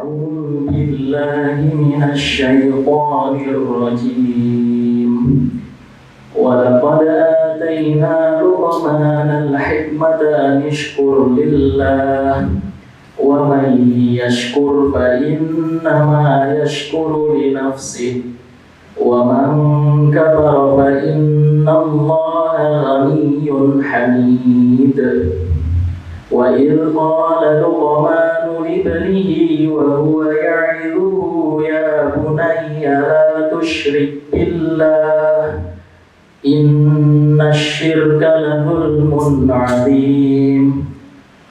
أعوذ بالله من الشيطان الرجيم ولقد آتينا لقمان الحكمة أن اشكر لله ومن يشكر فإنما يشكر لنفسه ومن كفر فإن الله غني حميد وإذ قال لقمان لابنه وهو يعظه يا بني لا تشرك بالله إن الشرك لظلم عظيم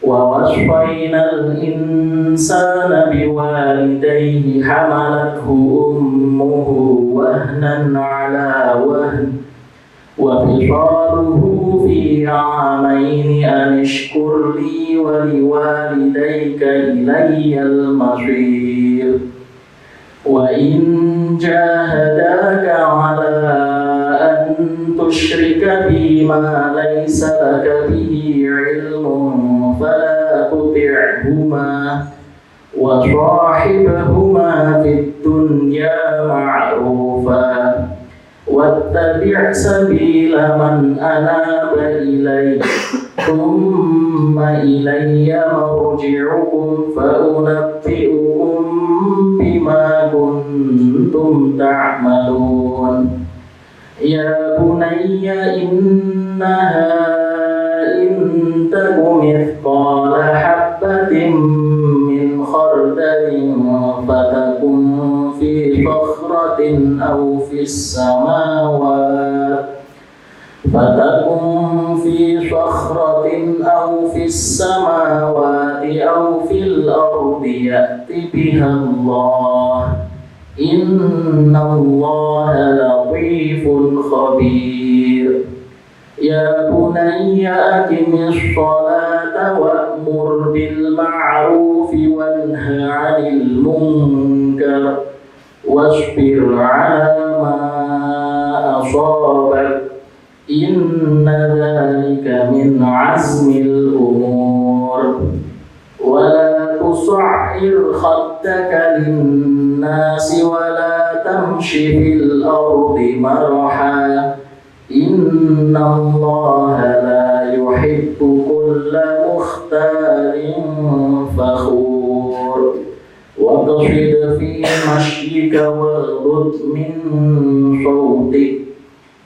ووصينا الإنسان بوالديه حملته أمه وهنا على وهن وفصاله في عامين أن اشكر لي ولوالديك إلي المصير وإن جاهداك على أن تشرك بي ما ليس لك به علم فلا تطعهما وصاحبهما في الدنيا معروفا واتبع سبيل من أناب إلي ثم إلي مرجعكم فأنبئكم بما كنتم تعملون يا بني إنها إن تك مثقال حبة من خردل فتكن في صخرة أو في السماوات أو في الأرض يأت بها الله إن الله لطيف خبير يا بني أقم الصلاة وأمر بالمعروف وانه عن المنكر واصبر على ما أصابك إن ذلك من عزم الأمور ولا تصعر خدك للناس ولا تمش في الأرض مرحا إن الله لا يحب كل مختال فخور واقصد في مشيك واغضض من صوتك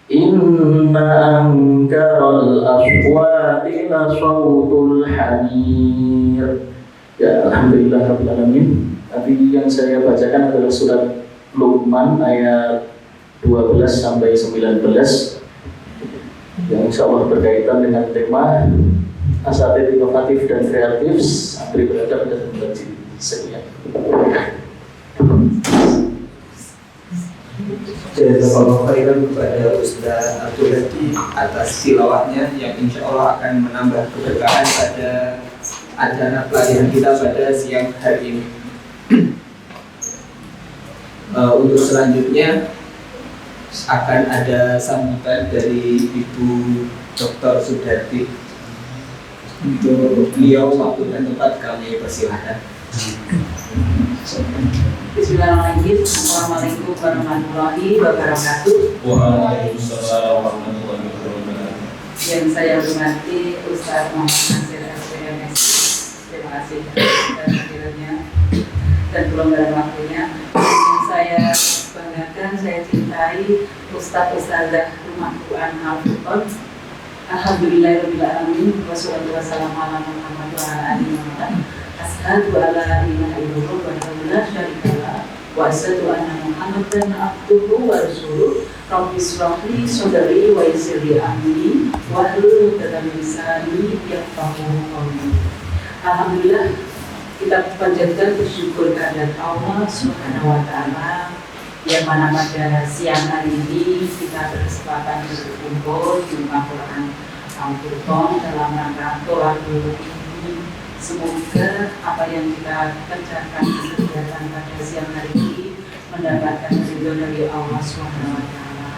إن أنكر الأصوات لصوت الحمير. Ya, Alhamdulillah Rabbil Alamin. Tadi yang saya bacakan adalah surat Luqman ayat 12 sampai 19 yang insya Allah berkaitan dengan tema asatid inovatif dan kreatif santri beradab dan membaca. Sekian. Jazakallahu khairan kepada Ustaz Abdul Hadi atas tilawahnya yang insya Allah akan menambah keberkahan pada acara pelatihan kita pada siang hari ini. Untuk selanjutnya akan ada sambutan dari Ibu Dr. Sudarti. Untuk beliau waktu dan tempat kami persilahkan. Bismillahirrahmanirrahim. Assalamualaikum warahmatullahi wabarakatuh. Waalaikumsalam warahmatullahi wabarakatuh. Yang saya hormati Ustaz Muhammad Nasir SPMS. Terima kasih atas kehadirannya dan kelonggaran waktunya. Yang saya banggakan, saya cintai Ustazah Rumah Quran Al-Furqan. Alhamdulillahirabbil alamin wassalatu wassalamu ala Muhammad wa ala alihi wa sallam. Asyhadu an la ilaha illallah wa la syarika lah wa asyhadu anna Muhammadan abduhu wa rasuluh. Rabbi shrah li sadri wa yassir li amri wahlul 'uqdatam min lisani yafqahu qawli. Alhamdulillah, kita panjatkan bersyukur kehadirat Allah Subhanahu wa taala yang mana pada siang hari ini kita berkesempatan berkumpul di Rumah Quran Al-Furqan dalam rangka Tolakul ini. Semoga apa yang kita kerjakan di kegiatan pada siang hari ini mendapatkan ridho dari Allah Subhanahu wa taala.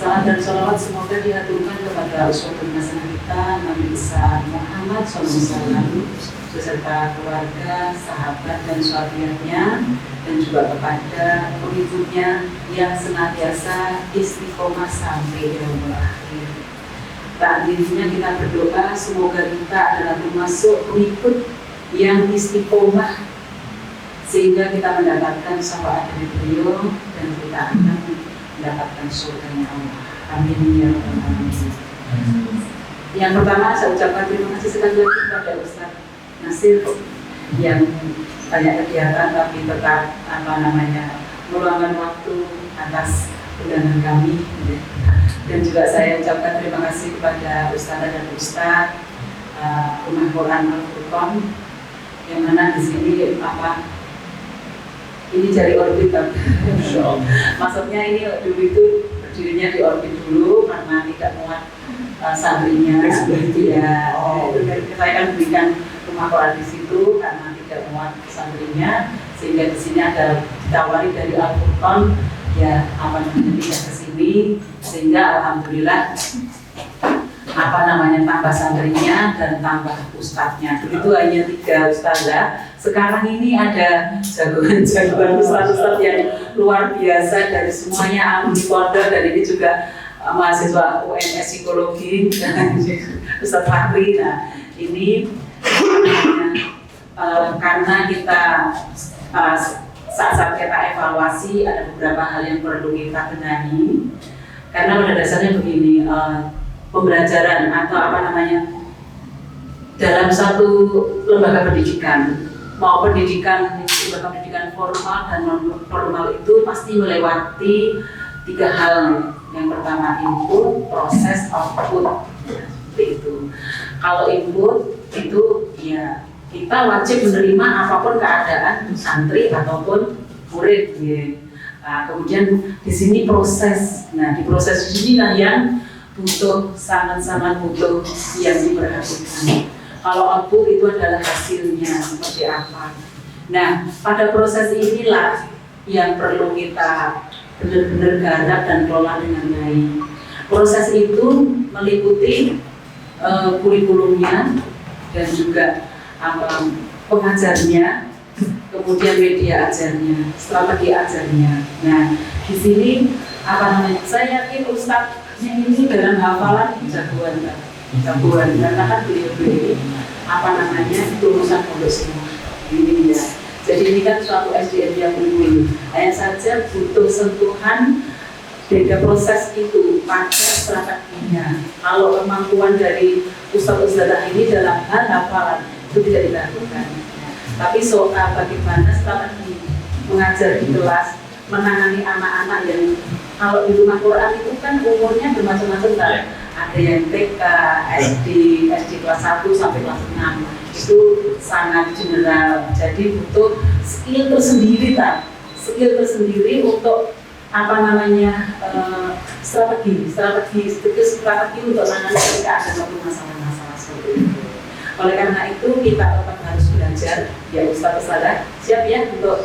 Salam dan sholawat semoga dihaturkan kepada uswatun hasanah kita Nabi besar Muhammad SAW beserta keluarga, sahabat dan sahabatnya, dan juga kepada pengikutnya yang senantiasa istiqomah sampai yaumul akhir. Tak dirinya kita berdoa semoga kita adalah termasuk pengikut yang istiqomah sehingga kita mendapatkan syafaat dari beliau dan kita akan mendapatkan surganya Allah. Amin ya rabbal alamin. Yang pertama saya ucapkan terima kasih sekali lagi kepada Ustaz Nasir yang banyak kegiatan tapi tetap meluangkan waktu atas undangan kami. Dan juga saya ucapkan terima kasih kepada Ustazah dan Ustaz Rumah Quran Al-Furqan yang mana di sini ini dari orbit. Maksudnya ini dulu itu berdirinya di orbit dulu karena tidak muat santrinya. Ya, saya kan berikan rumah Quran di situ karena tidak muat santrinya, sehingga di sini ada ditawari dari Al-Furqan ya pindah ke sini, sehingga alhamdulillah tambah santrinya dan tambah ustadznya. Dulu itu hanya 3 ustazah, sekarang ini ada jagoan ustaz yang luar biasa dari semuanya alumni pondok, dan ini juga mahasiswa UMS psikologi Ustaz Fahri. Nah ini karena kita saat kita evaluasi ada beberapa hal yang perlu kita benahi, karena pada dasarnya begini, pembelajaran atau dalam satu lembaga pendidikan, mau pendidikan formal dan non formal itu pasti melewati 3 hal. Yang pertama input, proses, output. Seperti itu. Kalau input itu ya kita wajib menerima apapun keadaan santri ataupun murid. Ya. Nah, kemudian di sini proses. Nah, di proses ini lah yang sangat butuh yang diperhatikan. Kalau output itu adalah hasilnya seperti apa. Nah, pada proses inilah yang perlu kita benar-benar garap dan kelola dengan baik. Proses itu meliputi kurikulumnya dan juga pengajarnya, kemudian media ajarnya, strategi ajarnya. Nah, di sini saya yakin ustadznya ini dalam hafalan jagoan, karena kan beliau lulusan pondok semua. Ini ya. Jadi ini kan suatu SDM yang unggul. Hanya saja butuh sentuhan beda proses itu pada strateginya. Kalau kemampuan dari ustadz-ustadzah ini dalam hal hafalan itu tidak dilakukan. Tapi soal bagaimana strategi mengajar di kelas, menangani anak-anak yang kalau di rumah Quran itu kan umurnya bermacam-macam kan. Ada yang TK, SD kelas 1 sampai kelas 6. Itu sangat general. Jadi butuh skill tersendiri untuk strategi untuk menangani ketika ada suatu masalah seperti itu. Oleh karena itu kita tetap harus belajar. Ya Ustaz siap ya untuk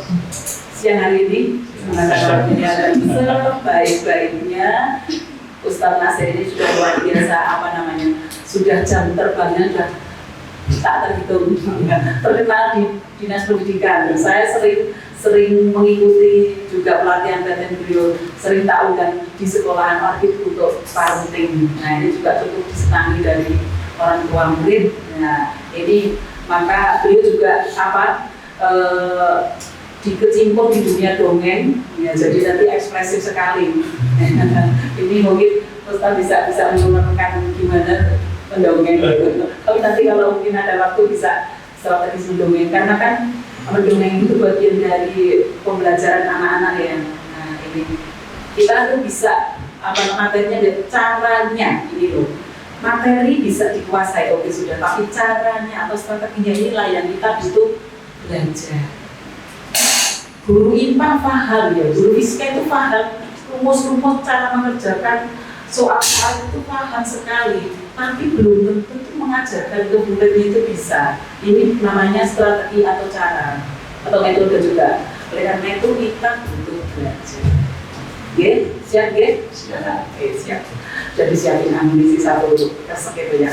siang hari ini mengatakan sebaik-baiknya. Ustaz Nasir ini sudah luar biasa sudah jam terbangnya sudah tak terhitung, terkenal di dinas pendidikan. Saya sering mengikuti juga pelatihan beliau, sering tahu kan di sekolahan orbit untuk parenting. Nah ini juga cukup disenangi dari orang tua murid. Nah ini maka beliau juga dikecimpung di dunia dongeng, ya, jadi nanti ekspresif sekali. Ini mungkin Ustaz bisa menemukan gimana mendongeng gitu. Tapi nanti kalau mungkin ada waktu bisa strategi mendongeng, karena kan mendongeng itu bagian dari pembelajaran anak-anak ya. Nah ini kita tuh bisa materinya dan caranya ini loh. Materi bisa dikuasai, oke sudah, tapi caranya atau strateginya inilah yang kita butuh belajar. Guru IPA paham ya, guru fisika itu paham, rumus-rumus cara mengerjakan soal itu paham sekali, tapi belum tentu mengajarkan ke muridnya itu bisa. Ini namanya strategi atau cara atau metode juga. Oleh karena itu kita butuh belajar. Oke? Siap ya? Oke, siap. Jadi siapin amunisi satu kesek itu ya.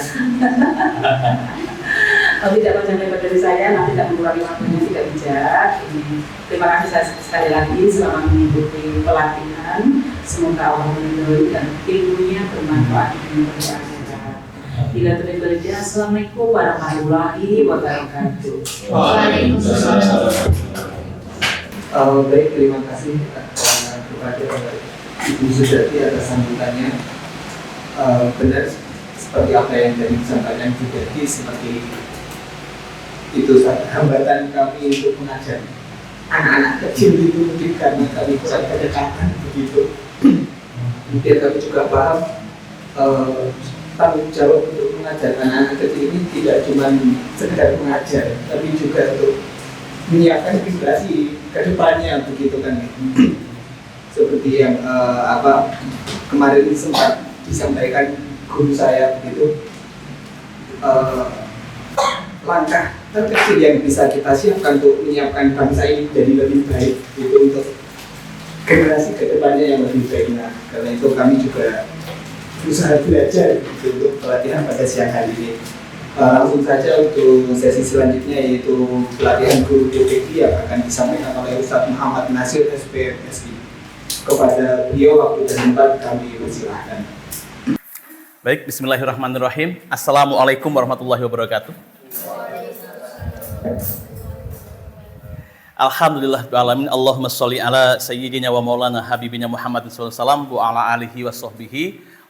Kalau tidak panjang lebar dari saya, nanti tidak mengurangi waktunya, tidak bijak. Ini terima kasih sekali lagi selama mengikuti pelatihan. Semoga Allah meridhoi dan ilmunya bermanfaat di dunia dan akhirat. Bila terjadi, assalamualaikum warahmatullahi wabarakatuh. Waalaikumsalam. Baik, terima kasih kepada Ibu Sudati atas sambutannya. Benar seperti apa yang tadi disampaikan Bu Dati, seperti itu hambatan kami untuk mengajar anak-anak kecil itu mungkin karena kami kurang kedekatan begitu. Mungkin kami juga paham tanggung jawab untuk mengajar anak-anak kecil ini tidak cuma sekedar mengajar, tapi juga untuk menyiapkan generasi ke depannya begitu kan. Seperti yang kemarin sempat disampaikan guru saya begitu, langkah terkecil yang bisa kita siapkan untuk menyiapkan bangsa ini jadi lebih baik itu untuk generasi ke depannya yang lebih baik. Nah, karena itu kami juga berusaha belajar gitu, untuk pelatihan pada siang hari ini. Langsung saja untuk sesi selanjutnya, yaitu pelatihan guru DPG yang akan disampaikan oleh Ustadz Muhammad Nasir SPMSI. Kepada beliau waktu dan tempat kami persilahkan. Baik, bismillahirrahmanirrahim. Assalamualaikum warahmatullahi wabarakatuh. Alhamdulillah alamin. Allahumma sholli ala sayyidina wa maulana habibina Muhammadin sallallahu alaihi wasallam wa ala alihi wa sahbihi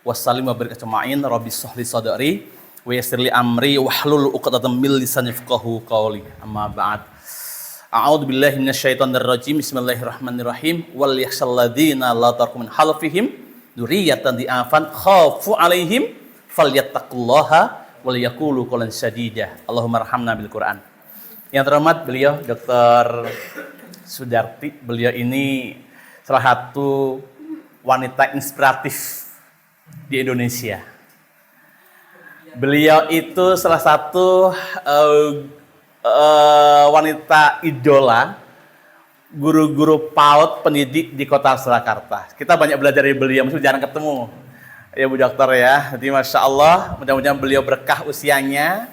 wa sallim wa barik ajma'in. Rabbi shrah li sadri wa yassir li amri wahlul 'uqdatam min lisani yafqahu qawli. Amma ba'd. A'udzu billahi minasyaitonir rajim. Bismillahirrahmanirrahim. Wal yakhshal ladzina la tarqu min khalfihim dzurriyyatan di'afan khafu 'alaihim falyattaqullaha wal yaqulu qawlan sadida. Allahumma arhamna bil Qur'an. Yang terhormat beliau Dr. Sudarti. Beliau ini salah satu wanita inspiratif di Indonesia. Beliau itu salah satu wanita idola, guru-guru PAUD pendidik di Kota Surakarta. Kita banyak belajar dari beliau, mesti jarang ketemu. Ya Bu Dokter ya. Jadi Masya Allah, mudah-mudahan beliau berkah usianya,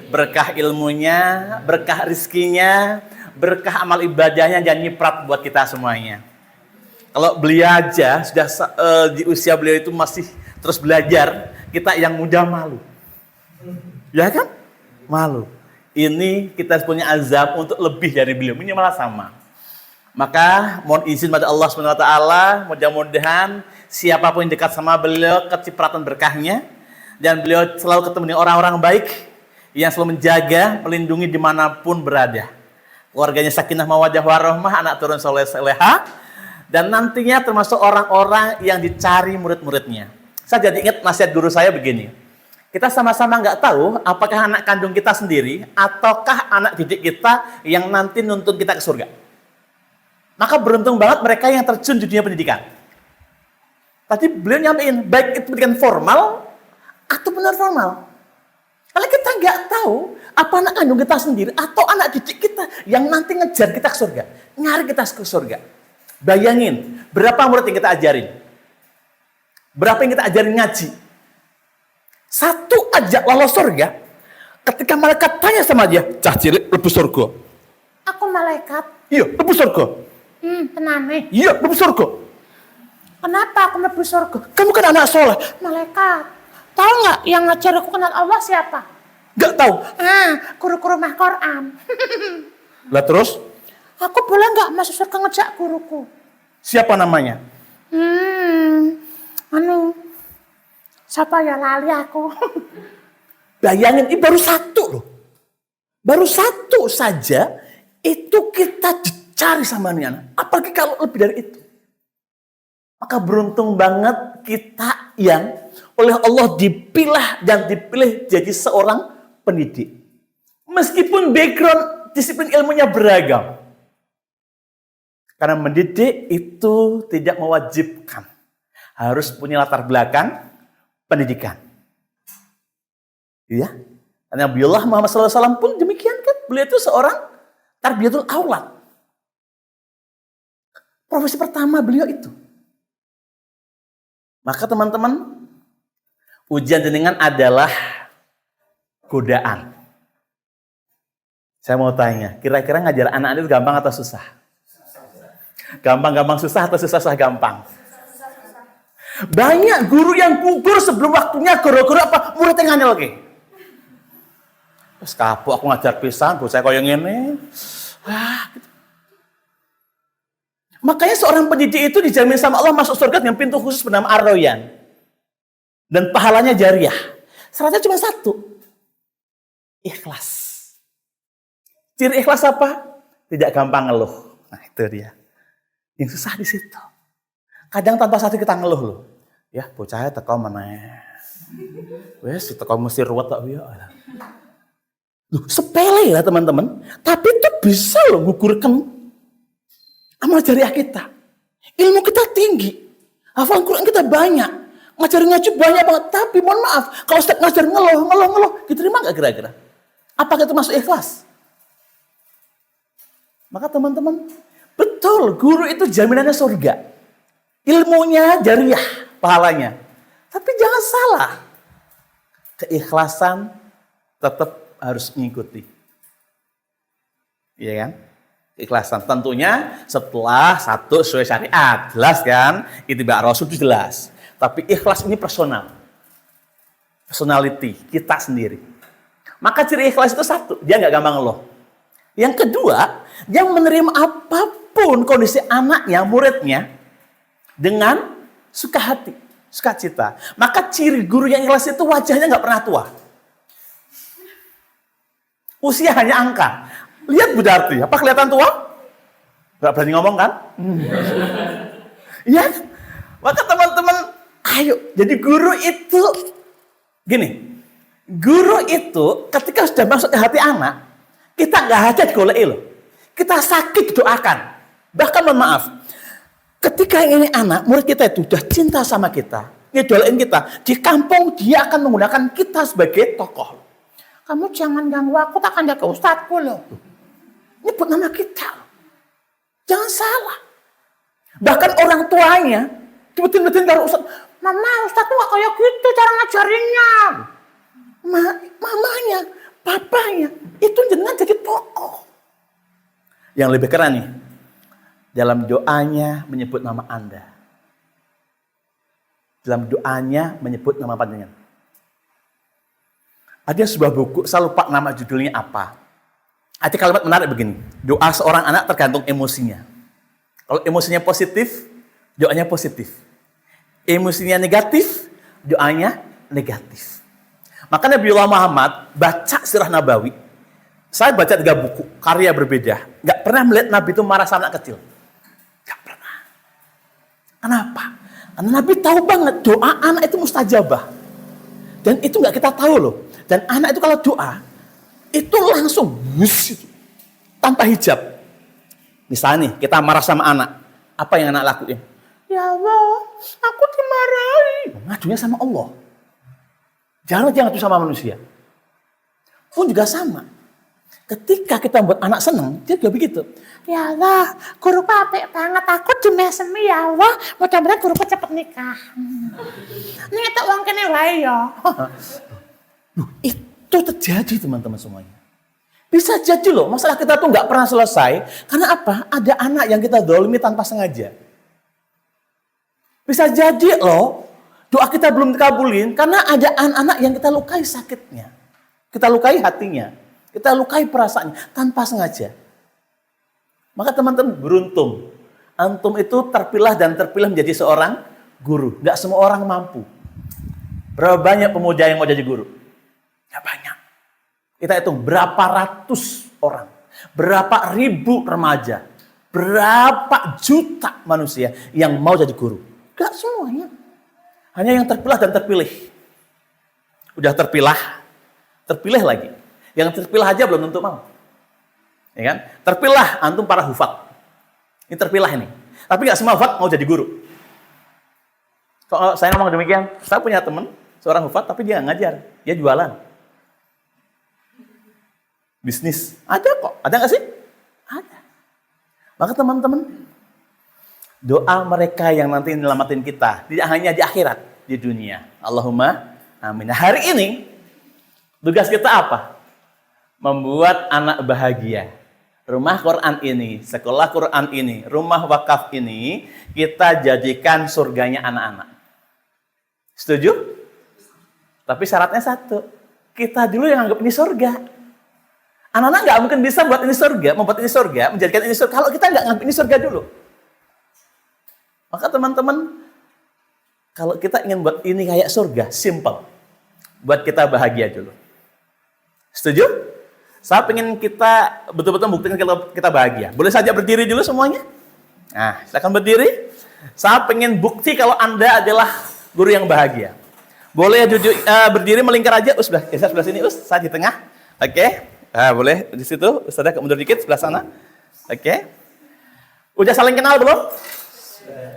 berkah ilmunya, berkah rizkinya, berkah amal ibadahnya, dan nyiprat buat kita semuanya. Kalau beliau aja sudah di usia beliau itu masih terus belajar, kita yang muda malu. Ya kan? Malu. Ini kita punya azab untuk lebih dari beliau, minimal sama. Maka mohon izin pada Allah SWT, mudah-mudahan siapapun yang dekat sama beliau kecipratan berkahnya, dan beliau selalu ketemu dengan orang-orang baik yang selalu menjaga, melindungi dimanapun berada. Keluarganya sakinah mawaddah warahmah, anak turun soleh seleha, dan nantinya termasuk orang-orang yang dicari murid-muridnya. Saya jadi ingat nasihat guru saya begini. Kita sama-sama nggak tahu apakah anak kandung kita sendiri ataukah anak didik kita yang nanti nuntun kita ke surga. Maka beruntung banget mereka yang terjun di dunia pendidikan. Tadi beliau nyampein, baik itu pendidikan formal atau benar formal. Kalau kita nggak tahu apa anak kandung kita sendiri atau anak didik kita yang nanti ngejar kita ke surga, nyari kita ke surga. Bayangin, berapa murid yang kita ajarin? Berapa yang kita ajarin ngaji? Satu aja lolos surga, ketika malaikat tanya sama dia, cah cilik lebu surga. Aku malaikat. Iya, lebu surga. Tenane. Iya, lebu surga. Kenapa aku lebu surga? Kamu kan anak soleh. Malaikat. Tahu nggak yang ngajar aku kenal Allah siapa? Nggak tahu. Guru-guru mah Quran. Lah terus? Aku boleh nggak masuk surga ngejak guruku? Siapa namanya? Siapa ya, lali aku. Bayangin, ini baru satu loh. Baru satu saja, itu kita dicari sama anak. Apalagi kalau lebih dari itu. Maka beruntung banget kita yang oleh Allah dipilih jadi seorang pendidik. Meskipun background disiplin ilmunya beragam. Karena mendidik itu tidak mewajibkan. Harus punya latar belakang pendidikan. Ya. Karena Nabiullah Muhammad SAW pun demikian kan. Beliau itu seorang tarbiyatul aulad. Profesi pertama beliau itu. Maka teman-teman, ujian jenengan adalah godaan. Saya mau tanya, kira-kira ngajar anak itu gampang atau susah? Gampang-gampang susah atau susah-susah gampang? Banyak guru yang gugur sebelum waktunya gara-gara apa? Muridnya nganyel ke. Terus kapok aku ngajar pisan, bos saya koyo ngene. Gitu. Makanya seorang pendidik itu dijamin sama Allah masuk surga dengan pintu khusus bernama Ar-Rayyan. Dan pahalanya jariah. Syaratnya cuma satu. Ikhlas. Ciri ikhlas apa? Tidak gampang ngeluh. Nah, itu dia. Yang susah di situ. Kadang tanpa sadar kita ngeluh loh. Ya, bocahnya teko meneh. Wes teko mesti ruwet tak ya. Loh, sepele ya teman-teman. Tapi itu bisa loh ngugurkan amal jariah kita. Ilmu kita tinggi. Hafalan Quran kita banyak. Ngajarin ngaji banyak banget. Tapi mohon maaf, kalau setiap ngajar ngeluh, diterima gak kira-kira? Apakah itu masuk ikhlas? Maka teman-teman, betul, guru itu jaminannya surga. Ilmunya jariah, pahalanya. Tapi jangan salah. Keikhlasan tetap harus mengikuti. Iya kan? Keikhlasan tentunya setelah satu sesuai syariat. Jelas kan? Ittiba' Rasul itu jelas. Tapi ikhlas ini personal. Personality, kita sendiri. Maka ciri ikhlas itu satu, dia nggak gampang ngeluh. Yang kedua, dia menerima apapun kondisi anaknya, muridnya, dengan suka hati, sukacita. Maka ciri guru yang ikhlas itu wajahnya nggak pernah tua. Usia hanya angka. Lihat Bu Darti, apa kelihatan tua? Nggak berani ngomong kan? Ya, maka teman-teman, ayo. Jadi guru itu, gini, guru itu ketika sudah masuk ke hati anak, kita nggak hajat goleki loh. Kita sakit doakan. Bahkan mohon maaf, ketika ini anak, murid kita itu sudah cinta sama kita, ngidolain kita, di kampung dia akan menggunakan kita sebagai tokoh. Kamu jangan ganggu aku, tak akan jaga ustadku loh. Nyebut nama kita. Jangan salah. Bahkan orang tuanya, tiba-tiba karo ustad, Mama, ustad tuh gak kayak gitu cara ngajarinnya. mamanya, papanya, itu jenengan jadi tokoh. Yang lebih keren nih, dalam doanya menyebut nama Anda. Dalam doanya menyebut nama panjenengan. Ada sebuah buku, saya lupa nama judulnya apa. Ada kalimat menarik begini, doa seorang anak tergantung emosinya. Kalau emosinya positif, doanya positif. Emosinya negatif, doanya negatif. Maka Nabiullah Muhammad baca sirah Nabawi. Saya baca 3 buku, karya berbeda. Gak pernah melihat Nabi itu marah sama anak kecil. Gak pernah. Kenapa? Karena Nabi tahu banget doa anak itu mustajabah. Dan itu gak kita tahu loh. Dan anak itu kalau doa, itu langsung gitu, tanpa hijab. Misalnya nih, kita marah sama anak. Apa yang anak lakuin? Ya Allah, aku dimarahi. Ngadunya sama Allah. Jangan ngadu sama manusia. Pun juga sama. Ketika kita buat anak senang, dia juga begitu. Ya Allah, guruku apik banget. Aku dimesemi ya Allah. Mudah-mudahan guruku cepet nikah. Ini tak uang kene wae ya. Itu terjadi teman-teman semuanya. Bisa jadi loh, masalah kita tuh nggak pernah selesai. Karena apa? Ada anak yang kita dolimi tanpa sengaja. Bisa jadi loh, doa kita belum dikabulin karena ada anak-anak yang kita lukai sakitnya. Kita lukai hatinya. Kita lukai perasaannya tanpa sengaja. Maka teman-teman beruntung. Antum itu terpilah dan terpilih menjadi seorang guru. Nggak semua orang mampu. Berapa banyak pemuda yang mau jadi guru? Ya banyak. Kita hitung berapa ratus orang. Berapa ribu remaja. Berapa juta manusia yang mau jadi guru. Gak semuanya. Hanya yang terpilah dan terpilih. Udah terpilah, terpilih lagi. Yang terpilah aja belum tentu mau. Ya kan? Terpilah antum para hufat. Ini terpilah ini. Tapi gak semua hufat mau jadi guru. Kalau saya ngomong demikian, saya punya teman, seorang hufat tapi dia gak ngajar. Dia jualan. Bisnis. Ada kok. Ada gak sih? Ada. Maka teman-teman, doa mereka yang nanti nyelamatin kita, tidak hanya di akhirat, di dunia. Allahumma amin. Nah, hari ini tugas kita apa? Membuat anak bahagia. Rumah Quran ini, sekolah Quran ini, rumah wakaf ini kita jadikan surganya anak-anak. Setuju? Tapi syaratnya satu, kita dulu yang anggap ini surga. Anak-anak nggak mungkin bisa buat ini surga, membuat ini surga, menjadikan ini surga kalau kita nggak anggap ini surga dulu. Maka teman-teman, kalau kita ingin buat ini kayak surga, simple. Buat kita bahagia dulu. Setuju? Saya ingin kita betul-betul buktikan kalau kita bahagia. Boleh saja berdiri dulu semuanya? Nah, silakan berdiri. Saya ingin bukti kalau Anda adalah guru yang bahagia. Boleh berdiri melingkar aja. Sudah, geser sebelah sini, saya di tengah. Oke. Nah, boleh di situ. Ustazah mundur dikit sebelah sana. Oke. Udah saling kenal belum?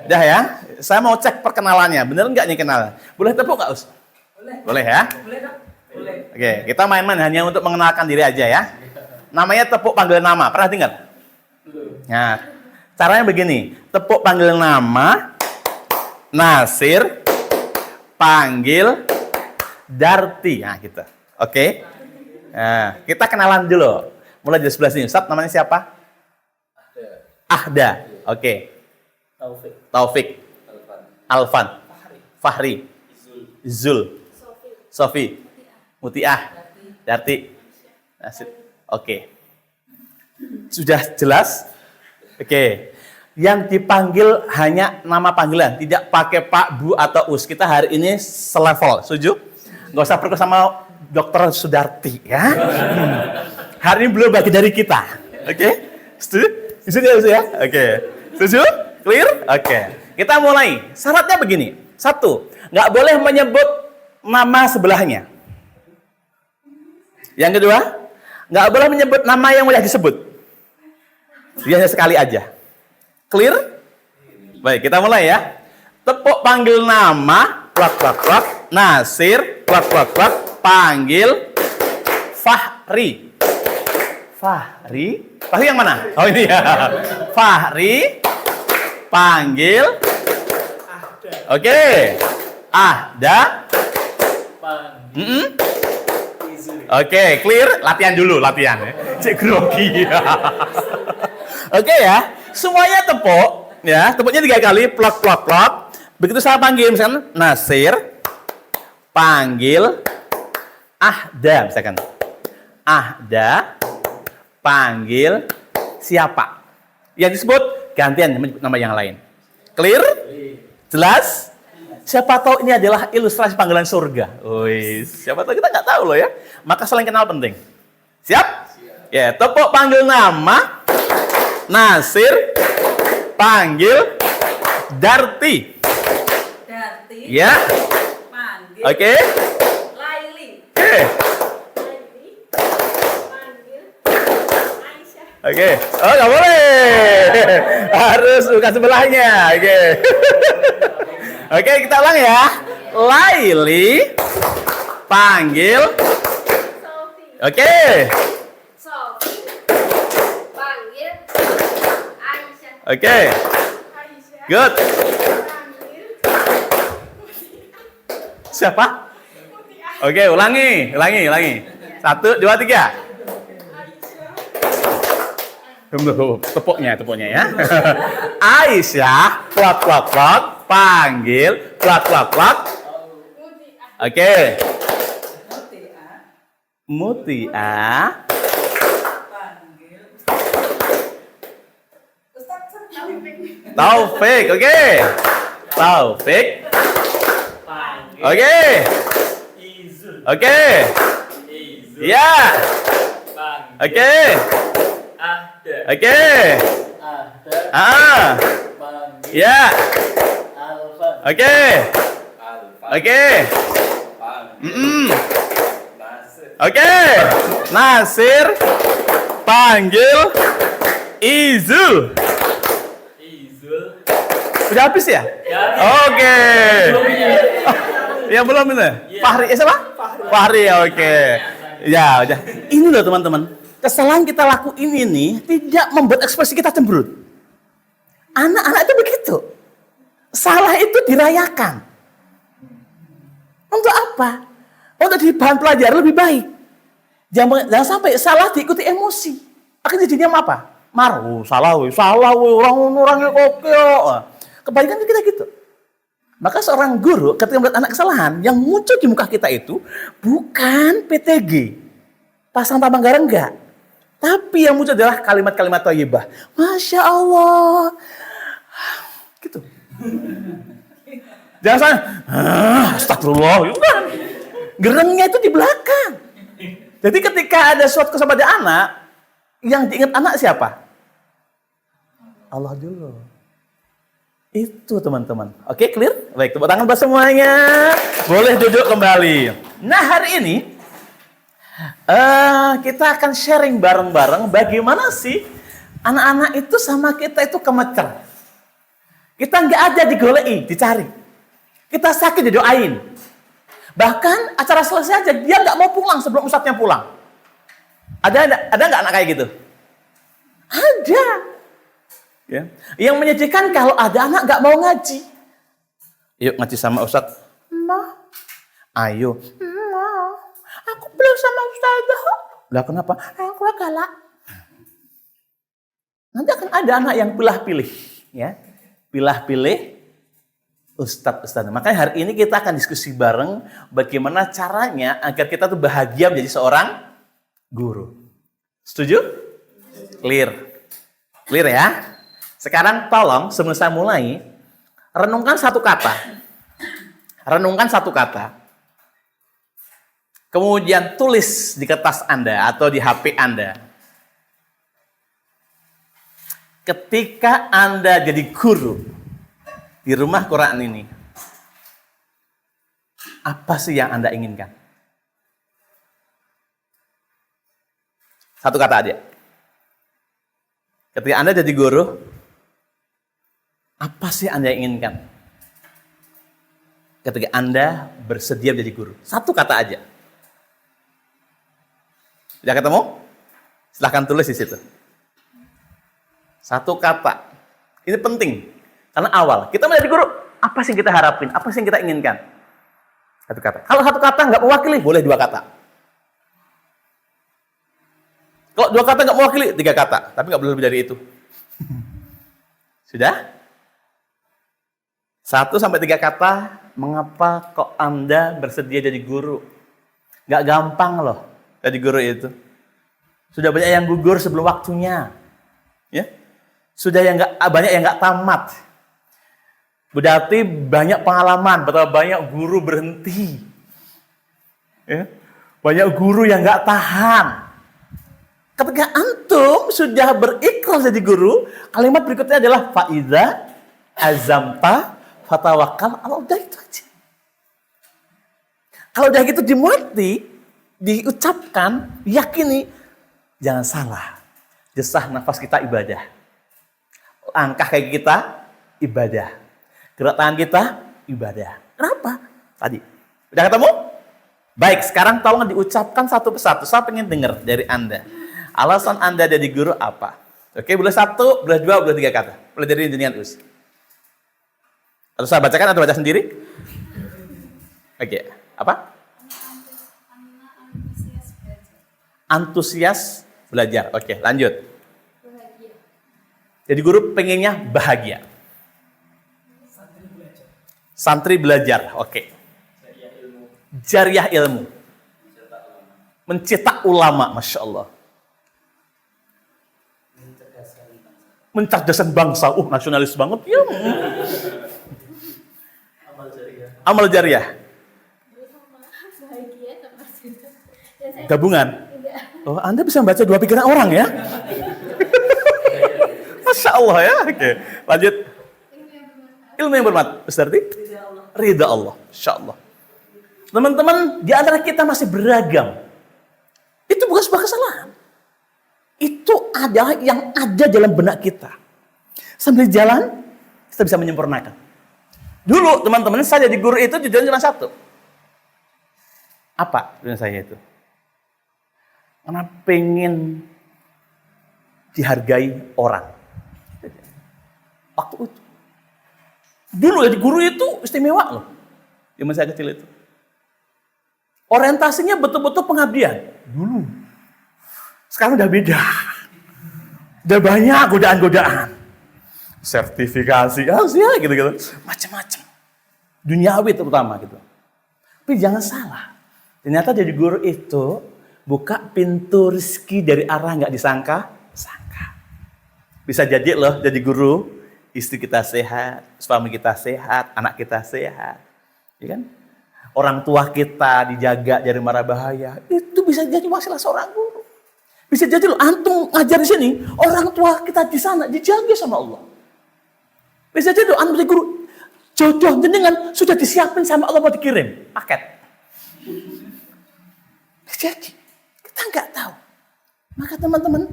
Udah ya. Saya mau cek perkenalannya. Bener nggak nih kenal? Boleh tepuk nggak, Us? Boleh ya? Boleh dong? Boleh. Oke, kita main-main hanya untuk mengenalkan diri aja ya. Namanya tepuk panggil nama. Pernah dengar? Nah, caranya begini. Tepuk panggil nama, Nasir, panggil, Darti. Nah, gitu. Oke. Nah, kita kenalan dulu. Mulai dari sebelah sini. Ustaz, namanya siapa? Ahda. Oke. Taufik. Alfan. Fahri. Zul. Sofi. Mutiah. Darti. Nasib. Oke. Sudah jelas? Oke. Yang dipanggil hanya nama panggilan, tidak pakai Pak, Bu, atau Us. Kita hari ini selevel, setuju? Nggak usah perlu sama Dokter Sudarti, ya. Hari ini belum bagi dari kita. Oke? Setuju? Setuju ya? Oke. Setuju? Clear? Oke. Kita mulai. Syaratnya begini. 1, nggak boleh menyebut nama sebelahnya. Yang kedua, nggak boleh menyebut nama yang udah disebut. Biasanya sekali aja. Clear? Baik, kita mulai ya. Tepuk panggil nama, plak plak plak, Nasir, plak plak plak, panggil Fahri. Fahri? Fahri yang mana? Oh ini ya. Fahri, panggil Oke. Ahda. Oke, clear? Latihan dulu, latihan ya. Cek grogi. Oke ya. Semuanya tepuk, ya. Tepuknya 3 kali, plak plak plak. Begitu saya panggil misalkan Nasir, panggil Ahda misalkan. Ahda, panggil siapa? Yang disebut gantian nama yang lain. Clear? Jelas? Siapa tahu ini adalah ilustrasi panggilan surga. Wis, siapa tahu kita nggak tahu loh ya. Maka saling kenal penting. Siap? Ya, tepuk panggil nama Nasir, panggil Darti. Darti. Ya. Panggil. Oke. Laili. Oke. Laili. Panggil Aisyah. Oke. Oh, nggak boleh. Harus bukan sebelahnya. Oke. Oke, kita ulang ya. Laili, panggil. Sofi. Oke. Sofi. Panggil Aisyah. Oke. Aisyah. Good. Panggil Siapa? Oke, ulangi. 1, 2, 3. Tunggu, tepuknya ya. Aisyah, plak plak plak, panggil, plak plak plak. Oke. Mutia, Panggil. Taufik, oke. Taufik. Oke. Oke. Ya. Oke. Oke. Ya. Oke. Oke. Oke. Nasir, panggil Izul. Udah habis ya? Oke. Ya belum ini. Fahri, siapa? Fahri, oke. Ya, udah. Ini loh teman-teman. Kesalahan kita lakuin ini tidak membuat ekspresi kita cemberut. Anak-anak itu begitu. Salah itu dirayakan. Untuk apa? Untuk di bahan pelajaran lebih baik. Jangan sampai salah diikuti emosi. Akhirnya jadinya apa? Marah, salah we, orang kokyo. Kebalikan kita gitu. Maka seorang guru ketika melihat anak kesalahan, yang muncul di muka kita itu bukan PTG, pasang tambang garam enggak. Tapi yang muncul adalah kalimat-kalimat thayyibah. Masya Allah. Gitu. Jangan sampai, astagfirullah. Gerengnya itu di belakang. Jadi ketika ada suatu kesempatan pada anak, yang diingat anak siapa? Allah dulu. Itu teman-teman. Oke, clear? Baik, tepuk tangan buat semuanya. Boleh duduk kembali. Nah, hari ini kita akan sharing bareng-bareng bagaimana sih anak-anak itu sama kita itu kemecer. Kita nggak ada digolei, dicari. Kita sakit didoain. Bahkan acara selesai aja dia nggak mau pulang sebelum ustadznya pulang. Ada nggak anak kayak gitu? Ada. Ya. Yang menyedihkan kalau ada anak nggak mau ngaji. Yuk ngaji sama ustadz. Ma, ayo. Ma, aku belum sama ustadzah. Lah kenapa? Aku galak. Nanti akan ada anak yang pilih-pilih, ya. Pilih-pilih ustadz. Makanya hari ini kita akan diskusi bareng bagaimana caranya agar kita tuh bahagia menjadi seorang guru. Setuju? Clear. Clear ya? Sekarang tolong sebelum saya mulai, renungkan satu kata. Renungkan satu kata. Kemudian tulis di kertas Anda atau di HP Anda. Ketika Anda jadi guru di rumah Quran ini, apa sih yang Anda inginkan? Satu kata aja. Ketika Anda jadi guru, apa sih Anda inginkan? Ketika Anda bersedia menjadi guru. Satu kata aja. Sudah ketemu? Silahkan tulis di situ. Satu kata. Ini penting. Karena awal. Kita menjadi guru, apa sih yang kita harapin? Apa sih yang kita inginkan? Satu kata. Kalau satu kata nggak mewakili, boleh dua kata. Kalau dua kata nggak mewakili, tiga kata. Tapi nggak boleh lebih dari itu. Sudah? 1 sampai 3 kata, mengapa kok Anda bersedia jadi guru? Nggak gampang loh jadi guru itu. Sudah banyak yang gugur sebelum waktunya. Ya? Sudah banyak yang nggak tamat. Berarti banyak pengalaman, betapa banyak guru berhenti. Ya? Banyak guru yang nggak tahan. Ketika antum sudah berikhlas jadi guru, kalimat berikutnya adalah faiza azamta fatawakal. Kalau udah itu aja. Kalau udah gitu dimengerti, diucapkan, yakini, jangan salah. Desah nafas kita ibadah. Langkah kaki kita ibadah. Gerak tangan kita ibadah. Kenapa? Tadi. Udah ketemu? Baik, sekarang tolong diucapkan satu persatu. Saya pengen dengar dari Anda. Alasan Anda jadi guru apa? Oke, boleh 1, boleh 2, boleh 3 kata. Boleh dari jenengan Us. Atau saya bacakan atau baca sendiri? Oke, apa? Antusias belajar. Oke, lanjut. Jadi guru pengennya bahagia. Santri belajar. Oke. Jariah ilmu. Mencetak ulama, Masya Allah. Mencerdaskan bangsa. Nasionalis banget. Ya. Amal jariah. Gabungan. Oh, Anda bisa membaca 2 pikiran orang ya? Masya Allah ya. Oke. Lanjut. Ilmu yang bermanfaat. Berarti? Ridha Allah. Masya Allah. Teman-teman, di antara kita masih beragam. Itu bukan sebuah kesalahan. Itu adalah yang ada dalam benak kita. Sambil jalan, kita bisa menyempurnakan. Dulu, teman-teman, saya jadi guru itu tujuannya cuma satu. Apa tujuan saya itu? Karena pengen dihargai orang. Waktu Dulu jadi guru itu istimewa loh. Zaman saya kecil itu. Orientasinya betul-betul pengabdian. Dulu. Sekarang udah beda. Udah banyak godaan-godaan. Sertifikasi, ya gitu-gitu. Macam-macam. Duniawi terutama gitu. Tapi jangan salah. Ternyata jadi guru itu buka pintu rezeki dari arah nggak disangka-sangka. Bisa jadi loh jadi guru, istri kita sehat, suami kita sehat, anak kita sehat. Ya kan? Orang tua kita dijaga dari mara bahaya. Itu bisa jadi wasilah seorang guru. Bisa jadi loh antum ngajar di sini, orang tua kita di sana dijaga sama Allah. Bisa jadi loh antum jadi guru, jodoh jenengan sudah disiapin sama Allah mau dikirim paket. Jadi kita nggak tahu. Maka teman-teman,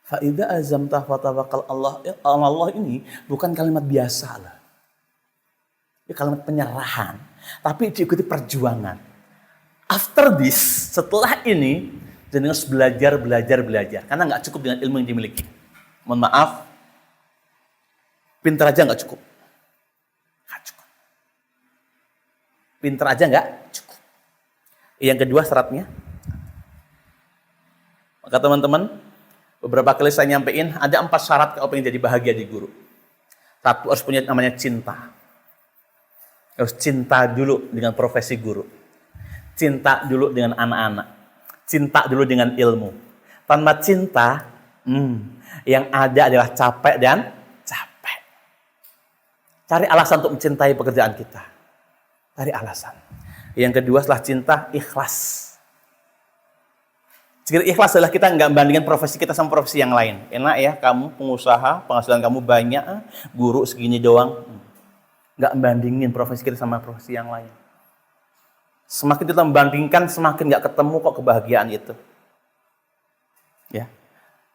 faida azamta fatawakal Allah ini bukan kalimat biasa lah. Ini kalimat penyerahan, tapi diikuti perjuangan. After this, setelah ini, jangan harus belajar. Karena nggak cukup dengan ilmu yang dimiliki. Mohon maaf, pintar aja nggak cukup. Nggak cukup. Pintar aja nggak cukup. Yang kedua syaratnya, maka teman-teman, beberapa kali saya nyampein, ada 4 syarat kalau pengen jadi bahagia di guru. Satu, harus punya namanya cinta. Harus cinta dulu dengan profesi guru. Cinta dulu dengan anak-anak. Cinta dulu dengan ilmu. Tanpa cinta, yang ada adalah capek dan capek. Cari alasan untuk mencintai pekerjaan kita. Cari alasan. Yang kedua setelah cinta, ikhlas. Jika ikhlas adalah kita nggak membandingkan profesi kita sama profesi yang lain. Enak ya, kamu pengusaha, penghasilan kamu banyak, guru segini doang. Nggak membandingin profesi kita sama profesi yang lain. Semakin kita membandingkan, semakin nggak ketemu kok kebahagiaan itu. Ya,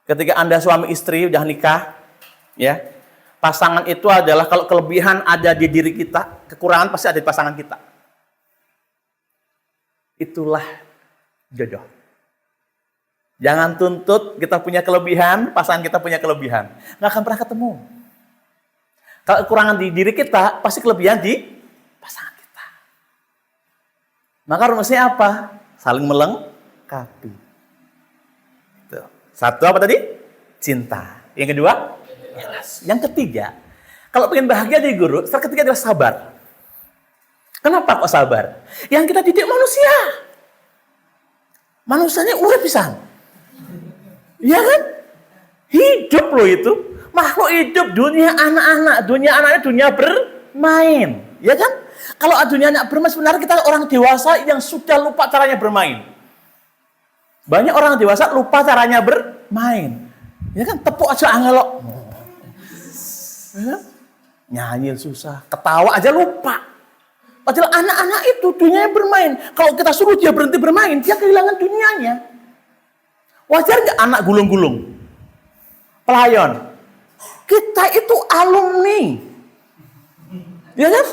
ketika Anda suami istri udah nikah, ya, pasangan itu adalah kalau kelebihan ada di diri kita, kekurangan pasti ada di pasangan kita. Itulah jodoh. Jangan tuntut kita punya kelebihan, pasangan kita punya kelebihan. Nggak akan pernah ketemu. Kalau kekurangan di diri kita, pasti kelebihan di pasangan kita. Maka rumusnya apa? Saling melengkapi. Tuh. Satu apa tadi? Cinta. Yang kedua? Ikhlas. Yang ketiga, kalau pengen bahagia di guru, yang ketiga adalah sabar. Kenapa kok sabar? Yang kita didik manusia. Manusianya urip pisan. Iya kan? Hidup loh itu. Makhluk hidup, dunia anak-anak. Dunia anak-anak, dunia bermain. Ya kan? Kalau dunia anak bermain, sebenarnya kita orang dewasa yang sudah lupa caranya bermain. Banyak orang dewasa lupa caranya bermain. Ya kan? Tepuk aja angelok. Ya? Nyanyi susah. Ketawa aja lupa. Padahal anak-anak itu dunianya bermain. Kalau kita suruh dia berhenti bermain, dia kehilangan dunianya. Wajar nggak anak gulung-gulung? Pelayan. Kita itu alumni. Ya kan?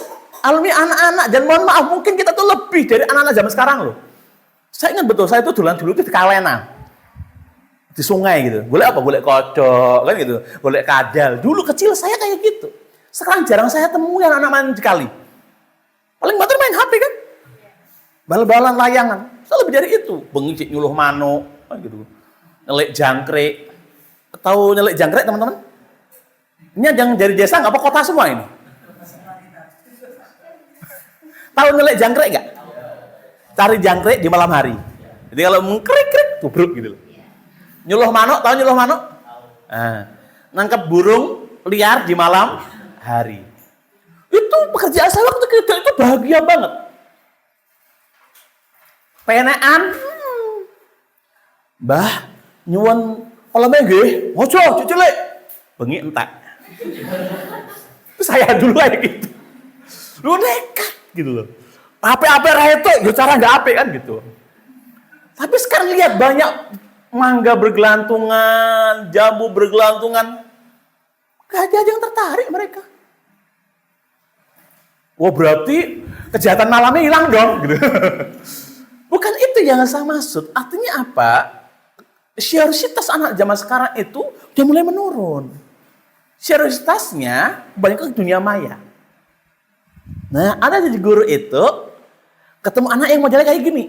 Alumni anak-anak. Dan mohon maaf, mungkin kita tuh lebih dari anak-anak zaman sekarang loh. Saya ingat betul, saya itu dulu di Kawenan. Di sungai gitu. Boleh apa? Boleh kodok, kan gitu. Boleh kadal. Dulu kecil saya kayak gitu. Sekarang jarang saya temui anak-anak main di kali. Paling banter main HP kan? Bal-balan layangan. Saya lebih dari itu. Bengi nyuluh manuk, gitu. Nyelek jangkrik. Tahu nyelek jangkrik teman-teman? Ini yang dari desa nggak apa kota semua ini? Tahu nyelek jangkrik nggak? Cari jangkrik di malam hari. Jadi kalau mengkrik-krik, tubruk gitu loh. Nyuluh manuk, tahu nyuluh manuk? Nangkep burung liar di malam hari. Itu pekerjaan saya waktu itu bahagia banget. Penean, Mbah, nyuwun kolamnya nggih, ngojo cilik. Bengi entek. Saya dulu kayak gitu. Lu nekat gitu loh. Ape-ape ra itu, yo cara enggak ape kan gitu. Tapi sekarang lihat banyak mangga bergelantungan, jambu bergelantungan. Gak ada yang tertarik mereka. Wah berarti kejahatan malamnya hilang dong. Gitu. Bukan itu yang saya maksud. Artinya apa? Syiaritas anak zaman sekarang itu udah mulai menurun. seriusitasnya banyak ke dunia maya. Nah, ada jadi guru itu ketemu anak yang modelnya kayak gini.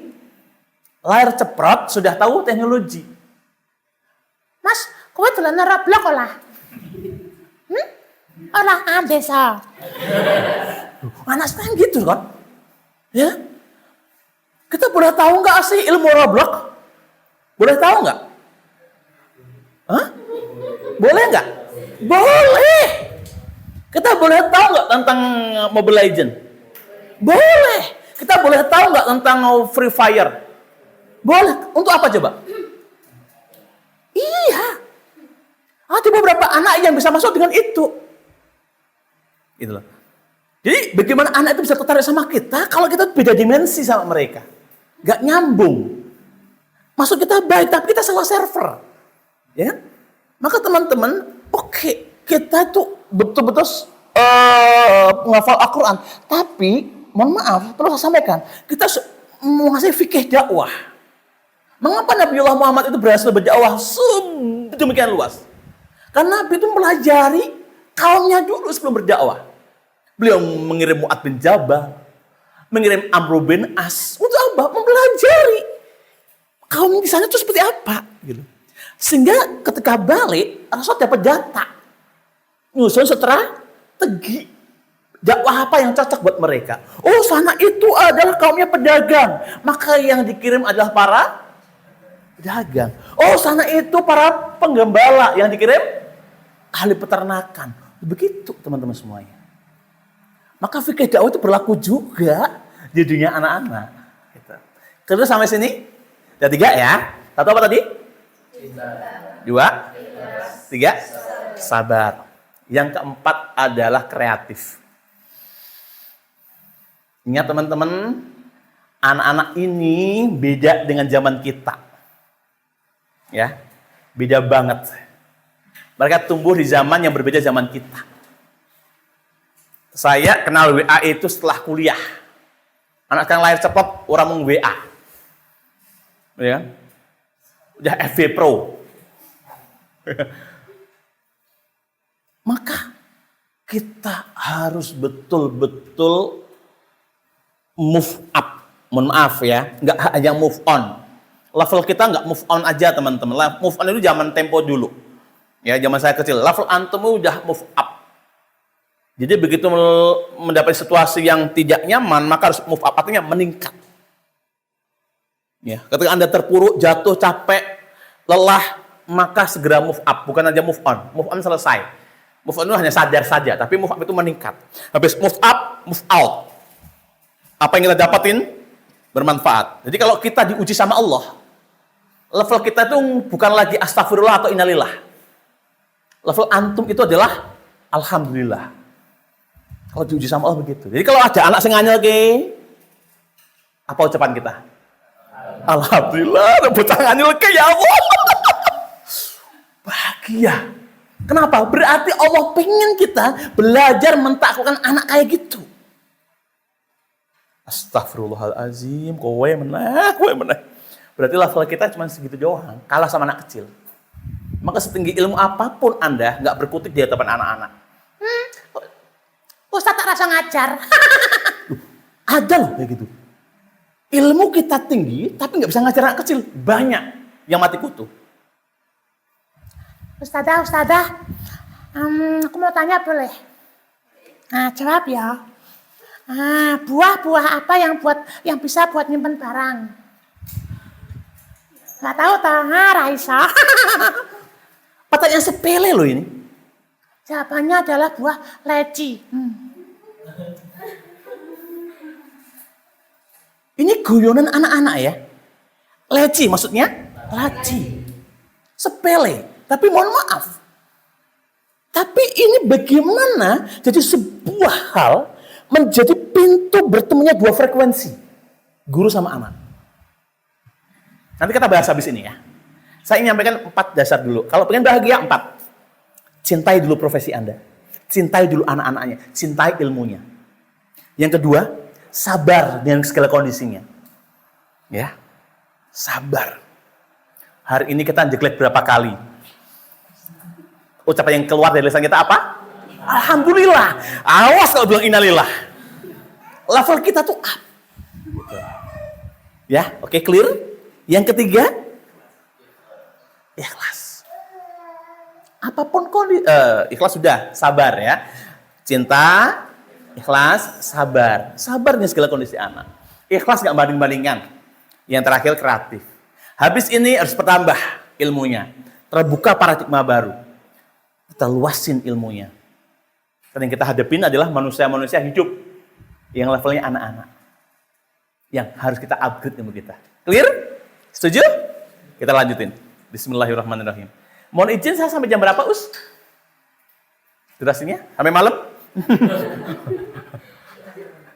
Layar ceprot, sudah tahu teknologi. Mas, kowe dolan Roblox olah. Olah ada sa. Anak sekarang gitu kan? Ya? Kita boleh tahu nggak sih ilmu Roblox? Boleh tahu nggak? Hah? Boleh nggak? Boleh. Kita boleh tahu nggak tentang Mobile Legends? Boleh. Kita boleh tahu nggak tentang Free Fire? Boleh. Untuk apa coba? Iya. Ada beberapa anak yang bisa masuk dengan itu. Gitu loh. Jadi bagaimana anak itu bisa tertarik sama kita kalau kita beda dimensi sama mereka? Gak nyambung. Maksud kita baik, tapi kita salah server. Ya? Maka teman-teman, oke, kita tuh betul-betul menghafal Al-Quran. Tapi, mohon maaf, perlu saya sampaikan, kita mau ngasih fikih dakwah. Mengapa Nabiullah Muhammad itu berhasil berdakwah sedemikian luas? Karena Nabi itu melajari kaumnya dulu sebelum berdakwah. Beliau mengirim Mu'ad bin Jabal, mengirim Amr bin As. Untuk apa? Mempelajari kaum di sana itu seperti apa. Gitu. Sehingga ketika balik, Rasul dapat data. Nyusun strategi. Dakwah apa yang cocok buat mereka. Oh, sana itu adalah kaumnya pedagang. Maka yang dikirim adalah para pedagang. Oh, sana itu para penggembala. Yang dikirim ahli peternakan. Begitu teman-teman semuanya. Maka fikih dakwah itu berlaku juga di dunia anak-anak. Gitu. Terus sampai sini? Ada 3 ya. Satu apa tadi? 2. 3. Sabar. Yang keempat adalah kreatif. Ingat teman-teman, anak-anak ini beda dengan zaman kita. Ya, beda banget. Mereka tumbuh di zaman yang berbeda zaman kita. Saya kenal WA itu setelah kuliah. Anak sekarang lahir cepat, orang mau WA. Ya. Udah FB Pro. Maka kita harus betul-betul move up. Mohon maaf ya, nggak hanya move on. Level kita nggak move on aja teman-teman. Move on itu zaman tempo dulu. Ya, zaman saya kecil. Level antum udah move up. Jadi begitu mendapat situasi yang tidak nyaman, maka harus move up, artinya meningkat. Ya, ketika Anda terpuruk, jatuh, capek, lelah, maka segera move up, bukan aja move on. Move on selesai. Move on itu hanya sadar saja, tapi move up itu meningkat. Habis move up, move out. Apa yang kita dapatin bermanfaat. Jadi kalau kita diuji sama Allah, level kita itu bukan lagi astagfirullah atau innalillah. Level antum itu adalah alhamdulillah. Kalau diuji sama Allah begitu. Jadi kalau ada anak sing nganyel ke, apa ucapan kita? Alhamdulillah, bocah nganyel ke ya Allah. Bahagia. Kenapa? Berarti Allah pengen kita belajar mentaklukkan anak kayak gitu. Astagfirullahalazim, kowe meneh. Berarti level kita cuma segitu doang, kalah sama anak kecil. Maka setinggi ilmu apapun Anda nggak berkutik di hadapan anak-anak. Ustaz tak rasa ngajar. Ada loh kayak gitu. Ilmu kita tinggi, tapi nggak bisa ngajar anak kecil. Banyak yang mati kutu. Ustazah, aku mau tanya boleh? Nah, jawab ya. Buah-buah apa yang bisa buat nyimpen barang? Nggak tahu toh, Raisa. Pertanyaan sepele loh ini. Jawabannya adalah buah leci. Ini guyonan anak-anak ya. Leci maksudnya? Laci. Sepele. Tapi mohon maaf. Tapi ini bagaimana jadi sebuah hal menjadi pintu bertemunya dua frekuensi. Guru sama anak. Nanti kita bahas habis ini ya. Saya ingin menyampaikan 4 dasar dulu. Kalau pengen bahagia 4. Cintai dulu profesi Anda. Cintai dulu anak-anaknya. Cintai ilmunya. Yang kedua, sabar dengan segala kondisinya. Ya. Sabar. Hari ini kita jelek berapa kali? Ucapan yang keluar dari lisan kita apa? Alhamdulillah. Awas kalau bilang innalillah. Level kita tuh up. Gitu. Ya, oke, clear. Yang ketiga, ikhlas. Apapun kondisi, ikhlas sudah, sabar ya. Cinta, ikhlas, sabar. Sabarnya segala kondisi anak. Ikhlas nggak banding-bandingan. Yang terakhir kreatif. Habis ini harus bertambah ilmunya. Terbuka paradigma baru. Kita luasin ilmunya. Dan yang kita hadapin adalah manusia-manusia hidup yang levelnya anak-anak. Yang harus kita upgrade ilmu kita. Clear? Setuju? Kita lanjutin. Bismillahirrahmanirrahim. Mohon izin saya sampai jam berapa, Us? Durasinya? Sampai malam?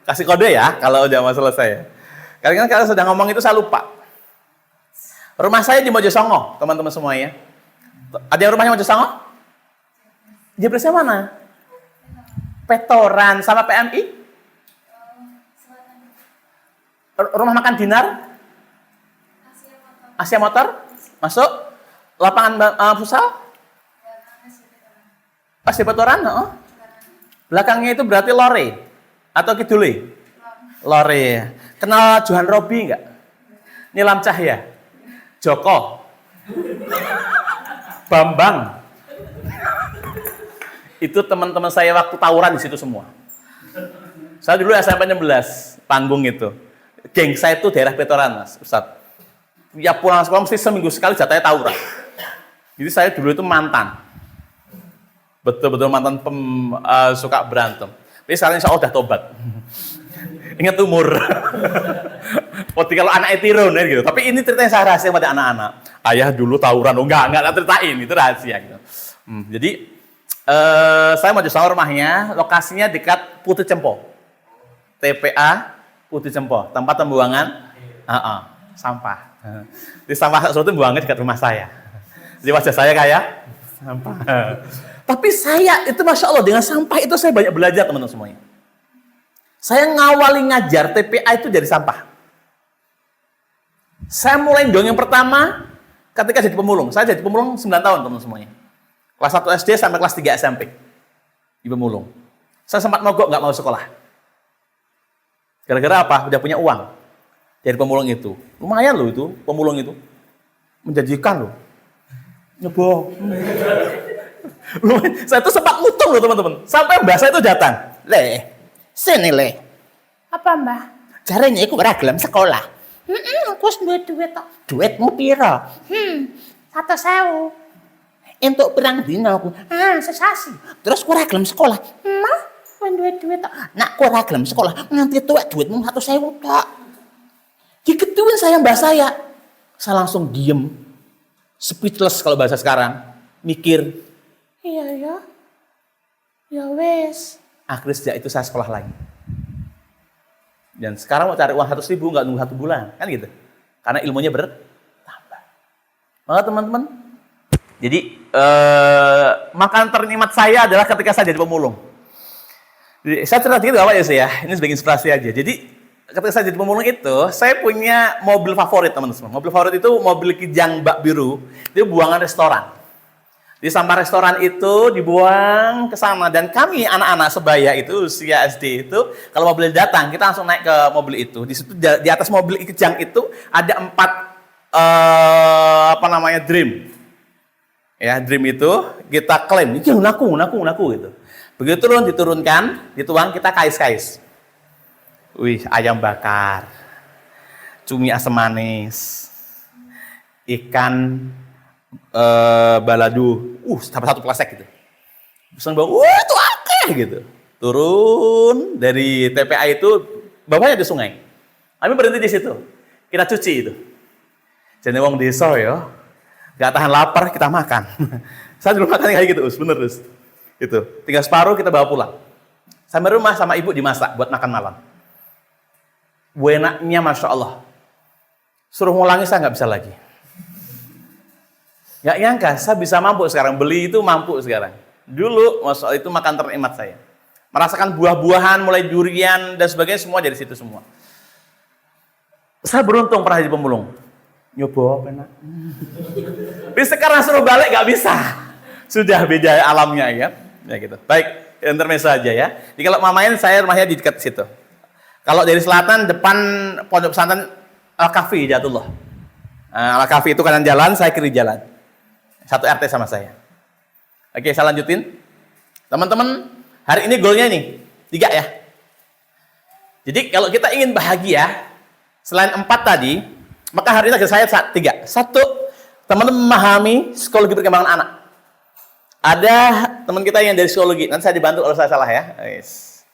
Kasih kode ya, kalau udah mau selesai. Karena kalau sedang ngomong itu saya lupa. Rumah saya di Mojosongo, teman-teman semuanya. Ada yang rumahnya Mojosongo? Jebresnya mana? Petoran sama PMI? Rumah makan Dinar? Asia Motor? Masuk? Lapangan futsal? Pas di Petoran? Belakangnya itu berarti Lore? Atau Kidule? Lore. Kenal Johan Robi enggak? Nilam Cahya? Joko? Bambang? Itu teman-teman saya waktu tawuran di situ semua. Saya dulu SMP 16, panggung itu. Geng saya itu daerah Petoran, Mas, Ustadz. Ya pulang sekolah mesti seminggu sekali jatahnya tawuran. Jadi saya dulu itu mantan. Betul-betul mantan suka berantem. Tapi sekarang insya Allah udah tobat. Ingat umur. Waktu kalau anak etirun gitu. Tapi ini ceritanya saya rahasia pada anak-anak. Ayah dulu tawuran, enggak ceritain, itu rahasia gitu. Jadi saya mau jauh rumahnya, lokasinya dekat Putri Cempo. TPA Putri Cempo, tempat pembuangan sampah. Di sampah sesuatu buangnya dekat rumah saya. Jadi wajah saya kayak sampah. Tapi saya itu Masya Allah dengan sampah itu saya banyak belajar teman-teman semuanya. Saya ngawali ngajar TPA itu dari sampah. Saya mulai dong yang pertama ketika jadi pemulung. Saya jadi pemulung 9 tahun teman-teman semuanya. Kelas 1 SD sampai kelas 3 SMP. Di pemulung. Saya sempat mogok nggak mau sekolah. Gara-gara apa? Udah punya uang. Dari pemulung itu. Lumayan loh itu, pemulung itu. Menjanjikan loh. Nyebong. Saya tuh sempat ngutung loh teman-teman. Sampai mbak saya itu datang. Le, sini le. Apa mbah? Caranya aku ragam sekolah. Aku duit tok. Duitmu piro? 1.000. Untuk perang dina aku. Sesasi. Terus aku ragam sekolah. Mah, duit tok. Nak aku ragam sekolah. Nanti tuwek duitmu 1.000 tok. Diketuin saya mbak saya. Saya langsung diem. Speechless kalau bahasa sekarang. Mikir. Iya ya. Ya wes. Akhirnya sejak itu saya sekolah lagi. Dan sekarang mau cari uang 100.000 nggak nunggu 1 bulan. Kan gitu. Karena ilmunya bertambah. Maka teman-teman. Jadi makanan ternikmat saya adalah ketika saya jadi pemulung. Jadi, saya cerita dikit apa ya sih ya. Ini sebagai inspirasi aja. Jadi ketika saya jadi pemulung itu, saya punya mobil favorit teman-teman. Mobil favorit itu mobil Kijang bak biru. Itu buangan restoran. Di sampah restoran itu dibuang ke sana. Dan kami anak-anak sebaya itu, usia SD itu, kalau mobil datang, kita langsung naik ke mobil itu. Di situ di atas mobil Kijang itu ada 4 Dream. Ya, Dream itu kita klaim, ini naku gitu. Begitu turun, diturunkan, dituang, kita kais-kais. Wih, ayam bakar, cumi asam manis, ikan balado, sampai 1 plastik gitu. Pesan bawa, itu akeh gitu. Turun dari TPA itu, bawahnya di sungai. Kami berhenti di situ, kita cuci itu. Jadi wong desa ya, gak tahan lapar kita makan. Saya dulu makan kayak gitu, bener Us. Itu, tinggal separuh kita bawa pulang. Sampai rumah sama ibu dimasak buat makan malam. Enaknya Masya Allah. Suruh ngulangi saya nggak bisa lagi. Nggak nyangka, saya bisa mampu sekarang. Beli itu mampu sekarang. Dulu, Masya Allah, itu makan ternikmat saya. Merasakan buah-buahan, mulai durian, dan sebagainya, semua dari situ semua. Saya beruntung pernah jadi pemulung. Nyoba, enak. Tapi sekarang suruh balik nggak bisa. Sudah beda alamnya ya. Ya gitu. Baik, intermezzo aja ya. Jadi kalau mamain saya rumahnya di dekat situ. Kalau dari selatan depan pondok pesantren Al-Kahfi Hidayatullah. Al-Kahfi itu kanan jalan, saya kiri jalan. Satu RT sama saya. Oke, saya lanjutin. Teman-teman, hari ini goalnya nih 3 ya. Jadi kalau kita ingin bahagia, selain 4 tadi, maka hari ini saya 3. 1, teman-teman memahami psikologi perkembangan anak. Ada teman kita yang dari psikologi, nanti saya dibantu kalau saya salah ya. Yes.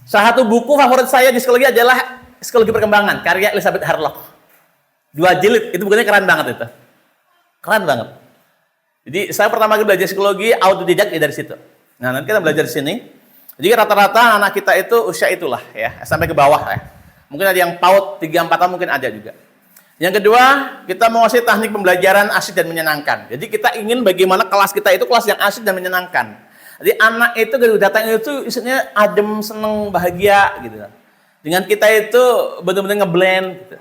Salah satu buku favorit saya di psikologi adalah Psikologi Perkembangan, karya Elizabeth Harlock. 2 jilid, itu bukunya keren banget itu. Keren banget. Jadi saya pertama kali belajar psikologi, autodidak ya dari situ. Nah nanti kita belajar di sini. Jadi rata-rata anak kita itu usia itulah ya, sampai ke bawah ya. Mungkin ada yang PAUD 3-4 tahun mungkin ada juga. Yang kedua, kita mau ngasih teknik pembelajaran asik dan menyenangkan. Jadi kita ingin bagaimana kelas kita itu kelas yang asik dan menyenangkan. Jadi anak itu ketika datang itu isinya adem, seneng, bahagia gitu. Dengan kita itu benar-benar ngeblend gitu.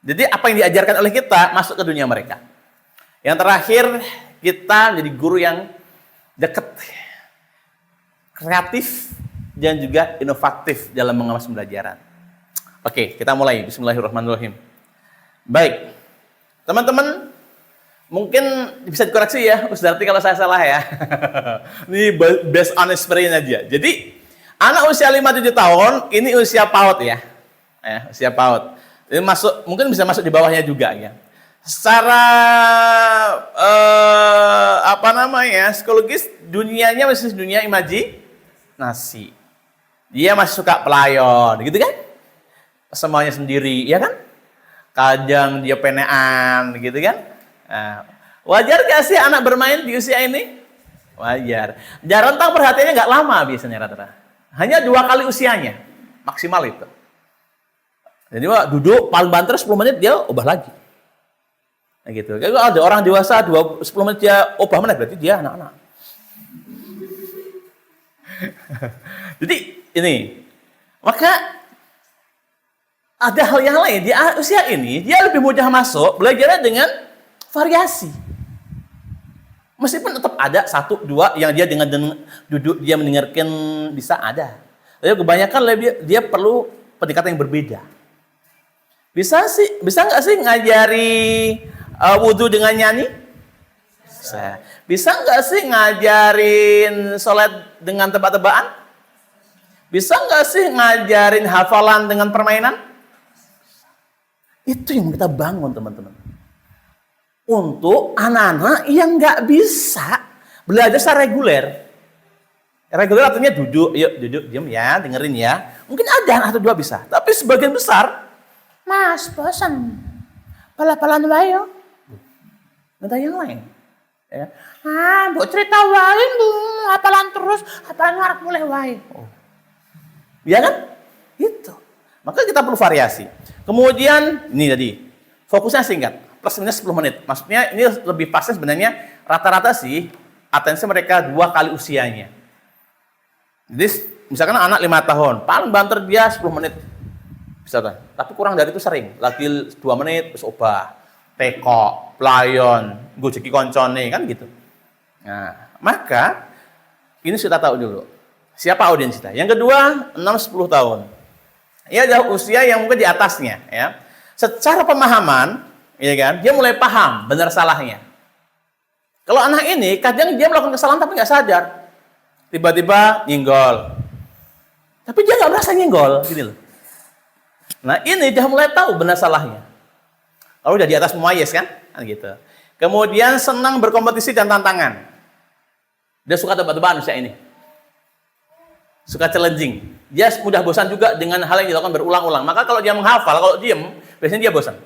Jadi apa yang diajarkan oleh kita masuk ke dunia mereka. Yang terakhir, kita jadi guru yang dekat, kreatif, dan juga inovatif dalam mengemas pembelajaran. Oke, kita mulai. Bismillahirrahmanirrahim. Baik, teman-teman, mungkin bisa dikoreksi ya, Ustaz Darti kalau saya salah ya. Ini based on experience aja. Jadi, anak usia 5-7 tahun, ini usia PAUD ya. Usia PAUD. Ini mungkin bisa masuk di bawahnya juga ya. Secara psikologis, dunianya masih dunia imajinasi. Dia masih suka pelayon, gitu kan? Semuanya sendiri, ya kan? Kadang dia penean, gitu kan? Nah, wajar gak sih anak bermain di usia ini? Wajar. Rentang perhatiannya nggak lama biasanya rata-rata. Hanya 2 kali usianya, maksimal itu. Jadi duduk paling banter 10 menit dia ubah lagi. Nah, gitu. Kalau ada orang dewasa 10 menit dia ubah menit berarti dia anak-anak. Jadi ini, maka ada hal yang lain di usia ini dia lebih mudah masuk belajarnya dengan variasi. Meskipun tetap ada 1-2 yang dia dengan duduk dia mendengarkan bisa ada. Tapi kebanyakan dia perlu pendekatan yang berbeda. Bisa nggak sih ngajari wudhu dengan nyanyi? Bisa nggak sih ngajarin sholat dengan tebak-tebakan? Bisa nggak sih ngajarin hafalan dengan permainan? Itu yang kita bangun teman-teman. Untuk anak-anak yang nggak bisa belajar secara reguler. Reguler artinya duduk, diam ya, dengerin ya. Mungkin ada anak atau 2 bisa, tapi sebagian besar, Mas, bosan. Bala-balan wae. minta yang lain. Ya. Mbok cerita wae Bu, hafalan terus, hafalan arep mulai wae. Ya kan? Itu. Maka kita perlu variasi. Kemudian, ini tadi, fokusnya singkat, plus minus 10 menit. Maksudnya ini lebih pasnya sebenarnya rata-rata sih, atensi mereka 2 kali usianya. Jadi, misalkan anak 5 tahun, paling banter dia 10 menit. Bisa kan? Tapi kurang dari itu sering. Lagi 2 menit, terus ubah. Teko, pelayon, gojeki koncone, kan gitu. Nah, maka, ini sudah tahu dulu. Siapa audiens kita? Yang kedua, 6-10 tahun. Ini adalah usia yang mungkin di atasnya, ya. Secara pemahaman, ya kan, dia mulai paham benar salahnya. Kalau anak ini kadang dia melakukan kesalahan tapi nggak sadar, tiba-tiba nyenggol, tapi dia nggak merasa nyenggol, gitu loh. Nah ini dia mulai tahu benar salahnya. Lalu udah di atas mumayyiz kan, gitu. Kemudian senang berkompetisi dan tantangan. Dia suka tebak-tebakan usia ini. Suka challenging. Dia mudah bosan juga dengan hal yang dilakukan berulang-ulang. Maka kalau dia menghafal, kalau diem, biasanya dia bosan.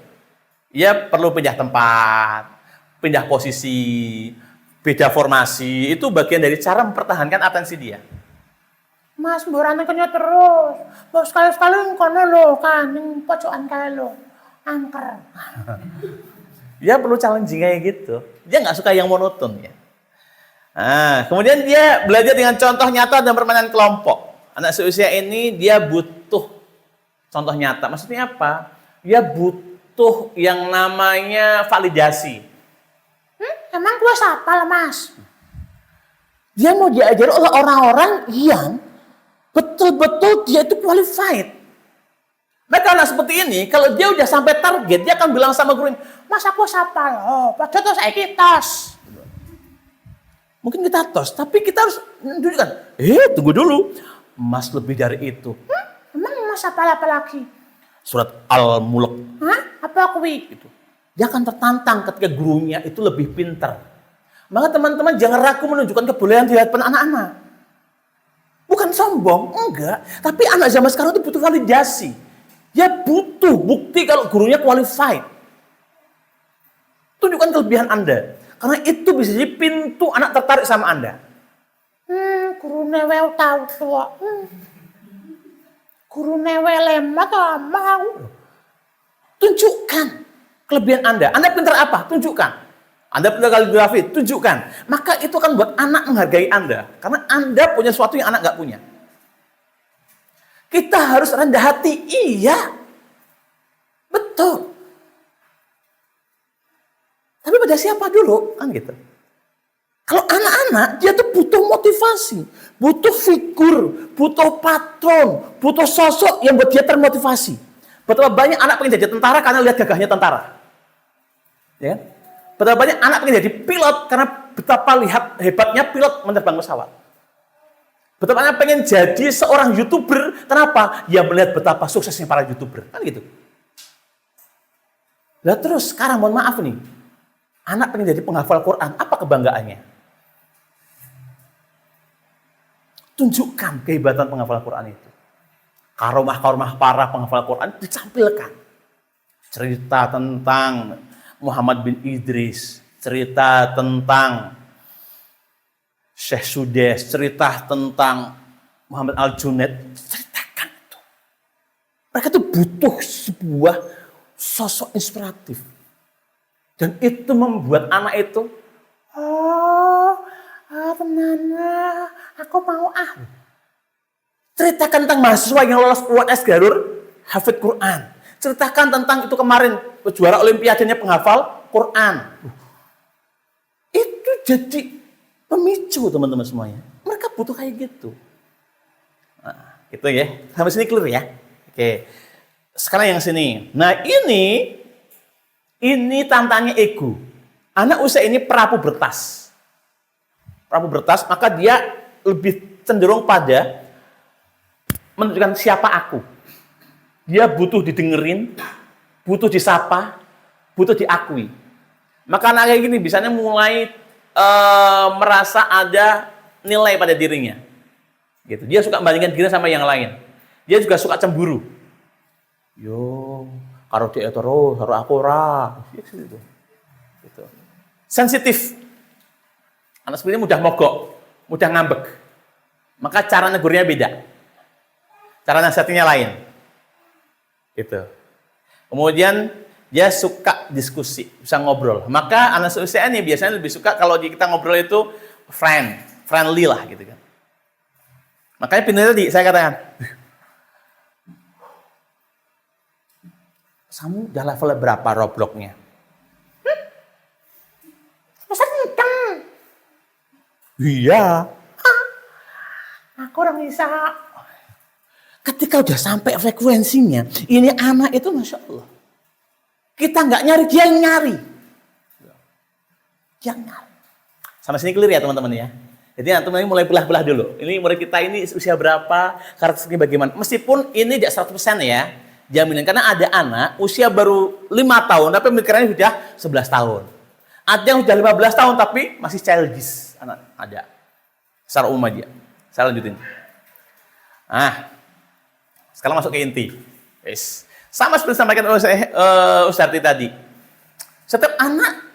Dia perlu pindah tempat, pindah posisi, beda formasi. Itu bagian dari cara mempertahankan atensi dia. Mas, mburane kenya terus. Mbok sekali-sekali kono lho kan, ning pojokan kae lho. Angker. Dia perlu challenging kayak gitu. Dia nggak suka yang monoton ya. Nah, kemudian dia belajar dengan contoh nyata dan permainan kelompok. Anak seusia ini dia butuh contoh nyata. Maksudnya apa? Dia butuh yang namanya validasi. Emang gua siapa lah Mas? Dia mau diajari oleh orang-orang yang betul-betul dia itu qualified. Maka anak seperti ini, kalau dia udah sampai target, dia akan bilang sama gurunya, Mas aku sapa loh, padahal terus saya tos. Mungkin kita tos, tapi kita harus menunjukkan, tunggu dulu, Mas lebih dari itu. Emang Mas apa lagi? Surat Al-Mulk. Hah? Apa kuwi? Itu. Dia akan tertantang ketika gurunya itu lebih pintar. Maka teman-teman jangan ragu menunjukkan kebolehan di hadapan anak-anak. Bukan sombong, enggak. Tapi anak zaman sekarang itu butuh validasi. Dia butuh bukti kalau gurunya qualified. Tunjukkan kelebihan Anda. Karena itu bisa jadi pintu anak tertarik sama Anda. Guru newel tahu tuh. Guru newel lemah tuh mau. Tunjukkan kelebihan Anda. Anda pintar apa? Tunjukkan. Anda pintar kaligrafi, tunjukkan. Maka itu akan buat anak menghargai Anda. Karena Anda punya sesuatu yang anak nggak punya. Kita harus rendah hati, iya. Betul. Tapi pada siapa dulu? Kan gitu. Kalau anak-anak, dia tuh butuh motivasi. Butuh figur, butuh patron, butuh sosok yang buat dia termotivasi. Betapa banyak anak pengen jadi tentara karena lihat gagahnya tentara. Ya kan? Betapa banyak anak pengen jadi pilot karena betapa lihat hebatnya pilot menerbang pesawat. Betapa anak pengen jadi seorang YouTuber, kenapa? Ya melihat betapa suksesnya para YouTuber. Kan gitu. Nah terus sekarang mohon maaf nih, anak pengen jadi penghafal Quran, apa kebanggaannya? Tunjukkan kehebatan penghafal Quran itu. Karomah-karomah para penghafal Quran ditampilkan. Cerita tentang Muhammad bin Idris, cerita tentang Syekh Sudes, cerita tentang Muhammad Al-Junaid, ceritakan itu. Mereka tuh butuh sebuah sosok inspiratif. Dan itu membuat anak itu, Tenan, aku mau ceritakan tentang mahasiswa yang lolos UNS Garur, hafid Quran. Ceritakan tentang itu kemarin, juara olimpiadanya penghafal Quran. Itu jadi pemicu teman-teman semuanya. Mereka butuh kayak gitu. Nah, gitu ya. Sampai sini clear ya. Oke. Sekarang yang sini. Nah ini tantangannya ego. Anak usia ini prapubertas. Prapubertas, maka dia lebih cenderung pada menunjukkan siapa aku. Dia butuh didengerin, butuh disapa, butuh diakui. Maka anak kayak gini biasanya mulai merasa ada nilai pada dirinya. Gitu. Dia suka membandingkan diri sama yang lain. Dia juga suka cemburu. Yo, karo dia terus, karo aku ora. Gitu. Sensitif. Anak seperti ini mudah mogok, mudah ngambek. Maka cara negurnya beda. Cara nasihatnya lain. Gitu. Kemudian dia suka diskusi, bisa ngobrol. Maka anak seusia ini biasanya lebih suka kalau kita ngobrol itu friendly lah gitu kan. Makanya pindah tadi saya katakan, kamu udah level berapa Robloxnya? masa kenceng. Iya. Aku orang bisa. Ketika udah sampai frekuensinya, ini anak itu Masya Allah. Kita nggak nyari, dia yang nyari. Dia yang nyari. Sampai sini clear ya teman-teman ya. Jadi teman-teman mulai belah-belah dulu. Ini murid kita ini usia berapa, karakteristiknya bagaimana. Meskipun ini tidak 100% ya, jaminan. Karena ada anak usia baru 5 tahun, tapi pemikirannya sudah 11 tahun. Ada yang sudah 15 tahun, tapi masih childish. Anak ada. Secara umum aja. Saya lanjutin. Sekarang masuk ke inti. Yes. Sama seperti disampaikan Ustadz tadi. Setiap anak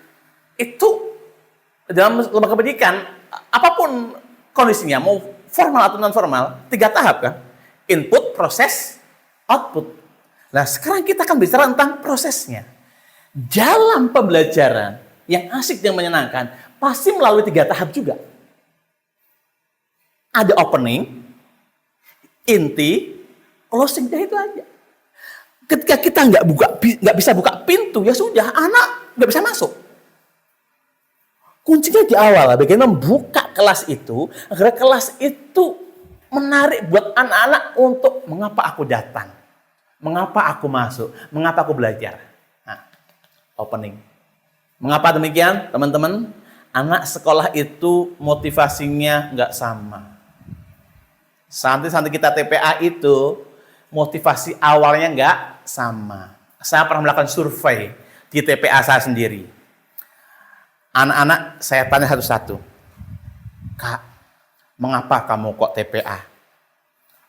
itu dalam lembaga pendidikan, apapun kondisinya, mau formal atau non formal, 3 tahap kan? Input, proses, output. Nah sekarang kita akan bicara tentang prosesnya. Dalam pembelajaran yang asik dan menyenangkan, pasti melalui 3 tahap juga. Ada opening, inti, closing, dah itu aja. Ketika kita nggak bisa buka pintu, ya sudah, anak nggak bisa masuk. Kuncinya di awal, bagaimana membuka kelas itu, agar kelas itu menarik buat anak-anak untuk mengapa aku datang, mengapa aku masuk, mengapa aku belajar. Nah, opening. Mengapa demikian, teman-teman? Anak sekolah itu motivasinya nggak sama. Santri-santri kita TPA itu motivasi awalnya nggak sama. Saya pernah melakukan survei di TPA saya sendiri. Anak-anak saya tanya satu-satu. Kak, mengapa kamu kok TPA?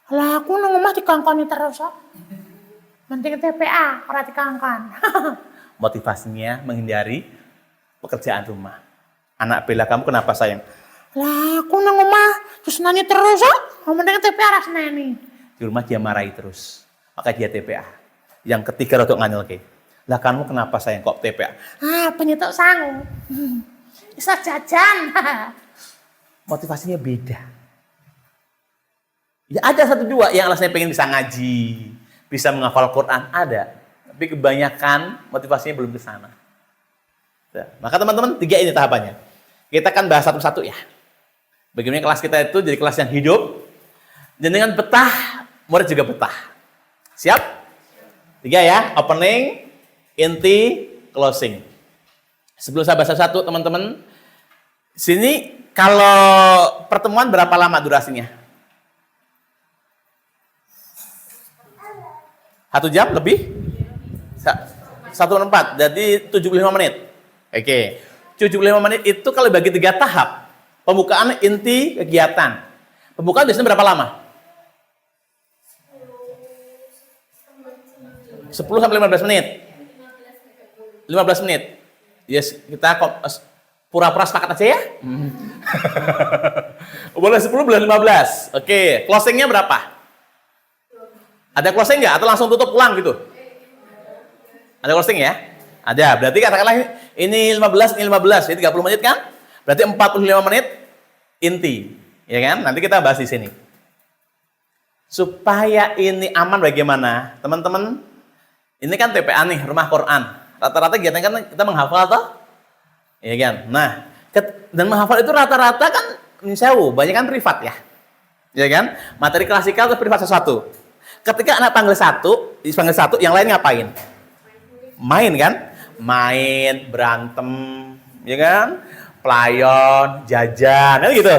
Lah aku nang omah dikongkoni terus kok. Penting TPA ora dikongkon. Motivasinya menghindari pekerjaan rumah. Anak bela kamu kenapa sayang? Lah aku nang omah terus nanya terus kok. Penting TPA ora seneni. Di rumah dia marahi terus. Maka dia TPA. Yang ketiga rotok nganyelke. Lah kamu kenapa sayang kok TPA? Ah, penyetuk sangu. Bisa jajan. Motivasinya beda. Ya ada satu dua yang alasannya pengen bisa ngaji, bisa menghafal Quran, ada. Tapi kebanyakan motivasinya belum ke sana. Nah, maka teman-teman, 3 ini tahapannya. Kita akan bahas satu-satu ya. Bagaimana kelas kita itu jadi kelas yang hidup, dan dengan betah, murid juga betah. Siap? 3 ya, opening, inti, closing. Sebelum saya bahas satu, teman-teman, sini kalau pertemuan berapa lama durasinya? 1 jam lebih? 1/4, jadi 75 menit. Oke, 75 menit itu kalau bagi 3 tahap. Pembukaan, inti, kegiatan. Pembukaan biasanya berapa lama? 10 sampai 15 menit. 15 menit. Yes, kita pura-pura sepakat aja ya. Boleh 10, boleh 15. Oke, closingnya berapa? Ada closing nggak? Atau langsung tutup pulang gitu? Ada closing ya? Ada. Berarti katakanlah ini 15, ini 15. Jadi 30 menit kan? Berarti 45 menit inti. Ya kan? Nanti kita bahas di sini. Supaya ini aman bagaimana? Teman-teman, ini kan TPA nih, rumah Quran. Rata-rata kita kan kita menghafal toh? Ya kan? Nah, dan menghafal itu rata-rata kan sewu, banyak kan privat ya. Ya kan? Materi klasikal itu privat sesuatu. Ketika anak panggil satu, yang lain ngapain? Main kan? Main, berantem, ya kan? Pelayon, jajan, kan gitu.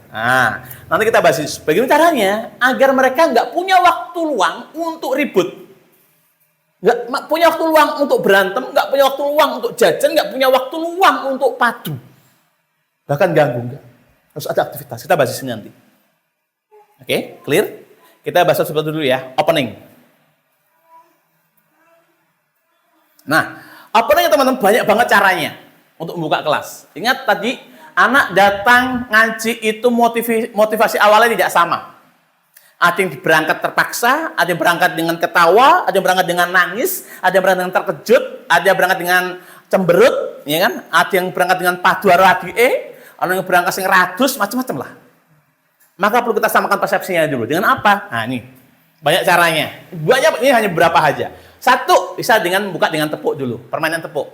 Nah, nanti kita bahas bagaimana caranya agar mereka nggak punya waktu luang untuk ribut. Nggak punya waktu luang untuk berantem, nggak punya waktu luang untuk jajan, nggak punya waktu luang untuk padu. Bahkan ganggu, nggak. Harus ada aktivitas. Kita bahas di sini nanti. Oke, clear? Kita bahas seperti dulu ya, opening. Nah, opening teman-teman banyak banget caranya untuk membuka kelas. Ingat tadi, anak datang ngaji itu motivasi awalnya tidak sama. Ada yang berangkat terpaksa, ada yang berangkat dengan ketawa, ada yang berangkat dengan nangis, ada yang berangkat dengan terkejut, ada yang berangkat dengan cemberut, ya kan? Ada yang berangkat dengan padu radie, ada yang berangkat sing radus, macam-macam lah. Maka perlu kita samakan persepsinya dulu. Dengan apa? Nah ini, banyak caranya. Banyak, ini hanya beberapa aja. 1, bisa dengan buka dengan tepuk dulu, permainan tepuk.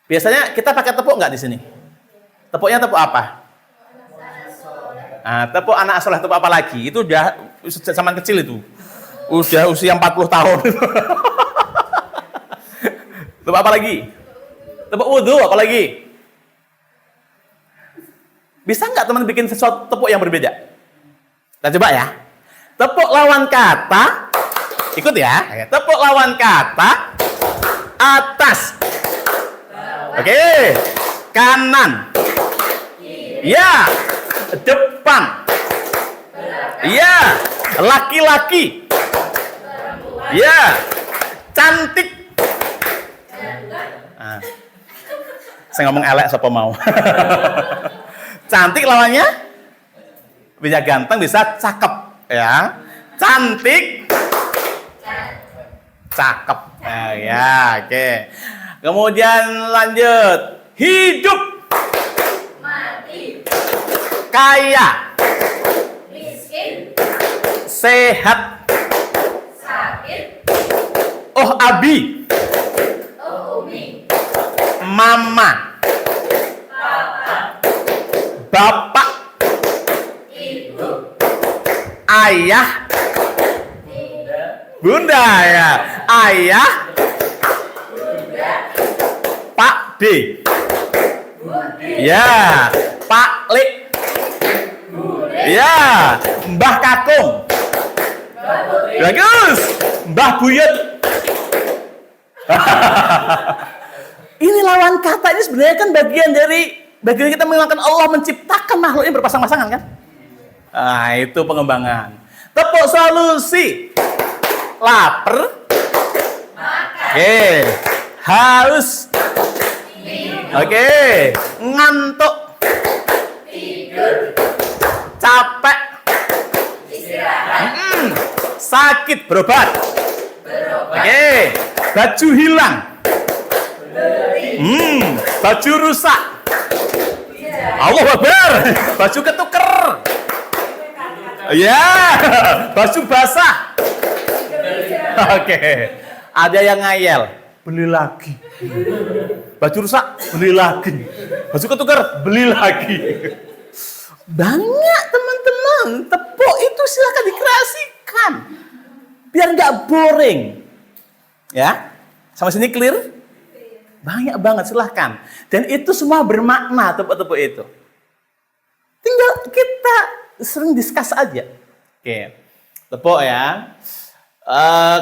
Biasanya kita pakai tepuk nggak di sini? Tepuknya tepuk apa? Nah, tepuk anak soleh, tepuk apa lagi? Itu udah zaman kecil itu. Udah usia 40 tahun. Tepuk apa lagi? Tepuk wudhu, apa lagi? Bisa nggak teman bikin sesuatu tepuk yang berbeda? Kita coba ya. Tepuk lawan kata. Ikut ya. Tepuk lawan kata. Atas. Oke. Kanan. Ya. Depan. Ya. Laki-laki. Ya. Cantik. Nah. Saya ngomong elek siapa mau. Cantik lawannya bisa ganteng, bisa cakep ya. Cantik, cakep ya, oke. Kemudian lanjut, hidup, mati, kaya, miskin, sehat, sakit, oh abi, umi, mama, Ayah. Bunda ya. Ayah. Pak D. Ya. Pak Lik. Ya. Mbah Kakung. Bagus. Mbah Buyut. Ini lawan kata ini sebenarnya kan bagian kita mengenalkan Allah menciptakan makhluk ini berpasang-pasangan kan? Nah, itu pengembangan. Tepuk solusi. Lapar. Oke. Haus. Oke. Ngantuk. Capek. Sakit berobat. Oke. Baju hilang. Baju rusak. Allah Akbar. Baju ketuker. Ya, baju basah. Oke. Ada yang ngayal, beli lagi. Baju rusak, beli lagi. Baju ketuker, beli lagi. Banyak teman-teman. Tepuk itu silakan dikreasikan. Biar nggak boring. Ya, sampai sini clear? Banyak banget, silahkan. Dan itu semua bermakna tepuk-tepuk itu. Tinggal kita sering discuss aja. Oke, tepuk ya.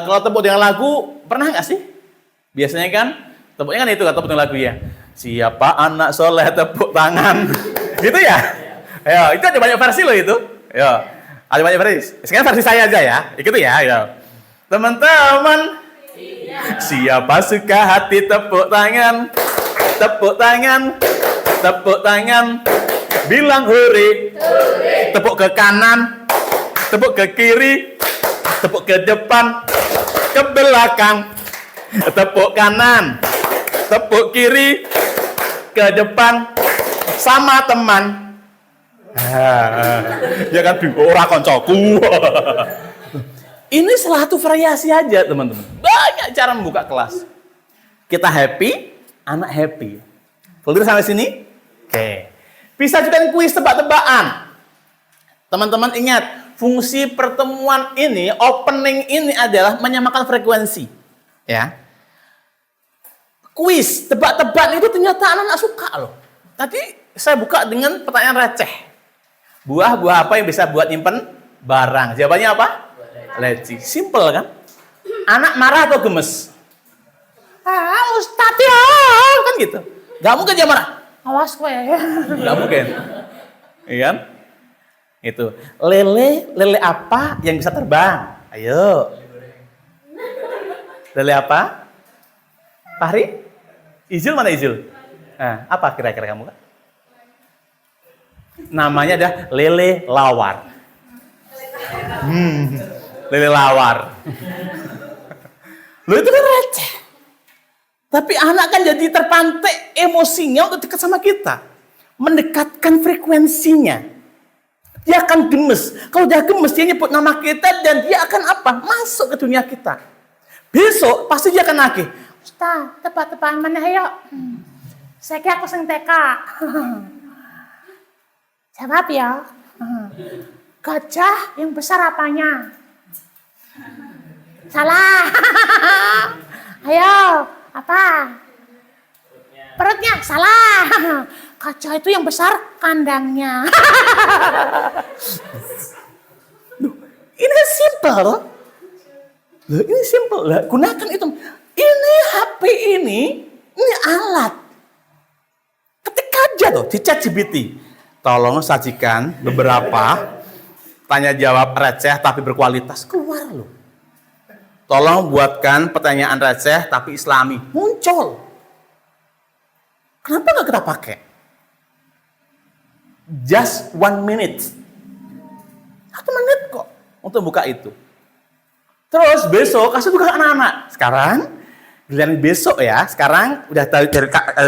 Kalau tepuk dengan lagu, pernah nggak sih? Biasanya kan, tepuknya kan itu kan tepuk dengan lagu ya. Siapa anak soleh tepuk tangan. Gitu ya? Ayo, itu ada banyak versi loh itu. Ayo, ada banyak versi. Sekarang versi saya aja ya. Ikuti ya. Ayo. Teman-teman. Siapa suka hati tepuk tangan. Tepuk tangan. Tepuk tangan. Bilang hore. Tepuk ke kanan. Tepuk ke kiri. Tepuk ke depan. Ke belakang. Tepuk kanan. Tepuk kiri. Ke depan. Sama teman. Ya kan ora koncoku. Ini salah satu variasi aja teman-teman. Banyak cara membuka kelas. Kita happy, anak happy. Clear sampai sini? Oke. Bisa juga kuis tebak-tebakan. Teman-teman ingat, fungsi pertemuan ini, opening ini adalah menyamakan frekuensi. Ya. Kuis, tebak-tebakan itu ternyata anak-anak suka loh. Tadi saya buka dengan pertanyaan receh. Buah-buah apa yang bisa buat nyimpen barang? Jawabannya apa? Leci. Simple kan? Anak marah atau gemes? Ustadz ya. Kan gitu. Gak mungkin dia marah. Awas gue. Gak mungkin. Iya kan? Itu. Lele apa yang bisa terbang? Ayo. Lele apa? Fahri? Izul mana Izul? Nah, apa kira-kira kamu kan? Namanya adalah lele lawar. Lele lawar. Lo itu kan receh. Tapi anak kan jadi terpantik emosinya untuk dekat sama kita. Mendekatkan frekuensinya. Dia akan gemes. Kalau dia gemes, dia nyebut nama kita dan dia akan apa? Masuk ke dunia kita. Besok pasti dia akan nagih. Ustaz, tebak-tebakan mana ayo? Saya kira aku sing TK. Jawab ya. Gajah yang besar apanya? Salah. Ayo, apa? Perutnya. Salah. Gajah itu yang besar kandangnya. Ini kan simple. Loh, ini simple. Lah, gunakan itu. Ini HP ini alat. Ketik aja tuh di ChatGPT. Tolong sajikan beberapa tanya jawab receh tapi berkualitas, keluar loh. Tolong buatkan pertanyaan receh tapi islami, muncul. Kenapa nggak kita pakai? Just 1 minute. 1 menit kok untuk buka itu. Terus besok kasih buka anak-anak. Sekarang giliran besok ya. Sekarang udah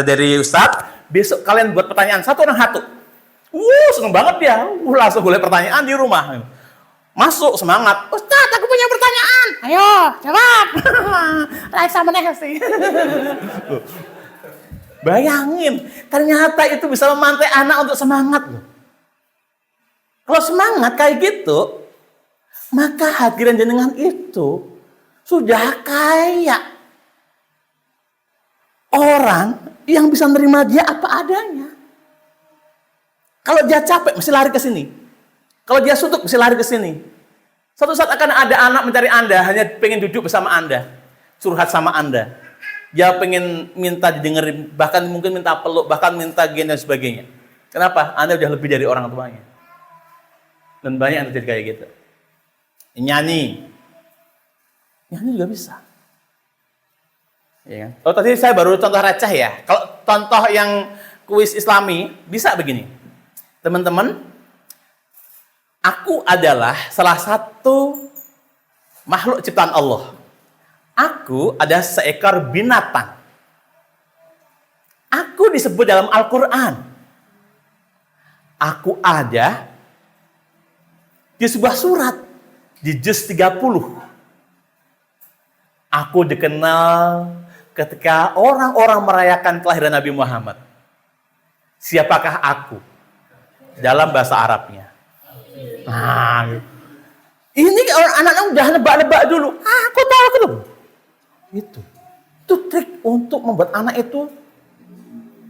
dari Ustadz. Besok kalian buat pertanyaan satu orang satu. Seneng banget dia. Langsung boleh pertanyaan di rumah. Masuk semangat. Ustadz, aku punya pertanyaan. Ayo, jawab. Like sama sih. Bayangin, ternyata itu bisa memantai anak untuk semangat loh. Kalau semangat kayak gitu, maka hadirin jenengan itu sudah kayak orang yang bisa nerima dia apa adanya. Kalau dia capek, mesti lari ke sini. Kalau dia suntuk, mesti lari ke sini. Suatu saat akan ada anak mencari Anda, hanya pengen duduk bersama Anda, curhat sama Anda. Dia pengen minta didengerin, bahkan mungkin minta peluk, bahkan minta gen dan sebagainya. Kenapa? Anda udah lebih dari orang tuanya. Dan banyak yang terjadi kayak gitu. Nyanyi juga bisa. Ya kan? Oh, tadi saya baru contoh receh ya. Kalau contoh yang kuis Islami, bisa begini. Teman-teman, aku adalah salah satu makhluk ciptaan Allah. Aku ada seekor binatang. Aku disebut dalam Al-Quran. Aku ada di sebuah surat di juz 30. Aku dikenal ketika orang-orang merayakan kelahiran Nabi Muhammad. Siapakah aku? Dalam bahasa Arabnya. Nah, ini orang anak-anak udah nebak-nebak dulu. Aku tahu. Itu trik untuk membuat anak itu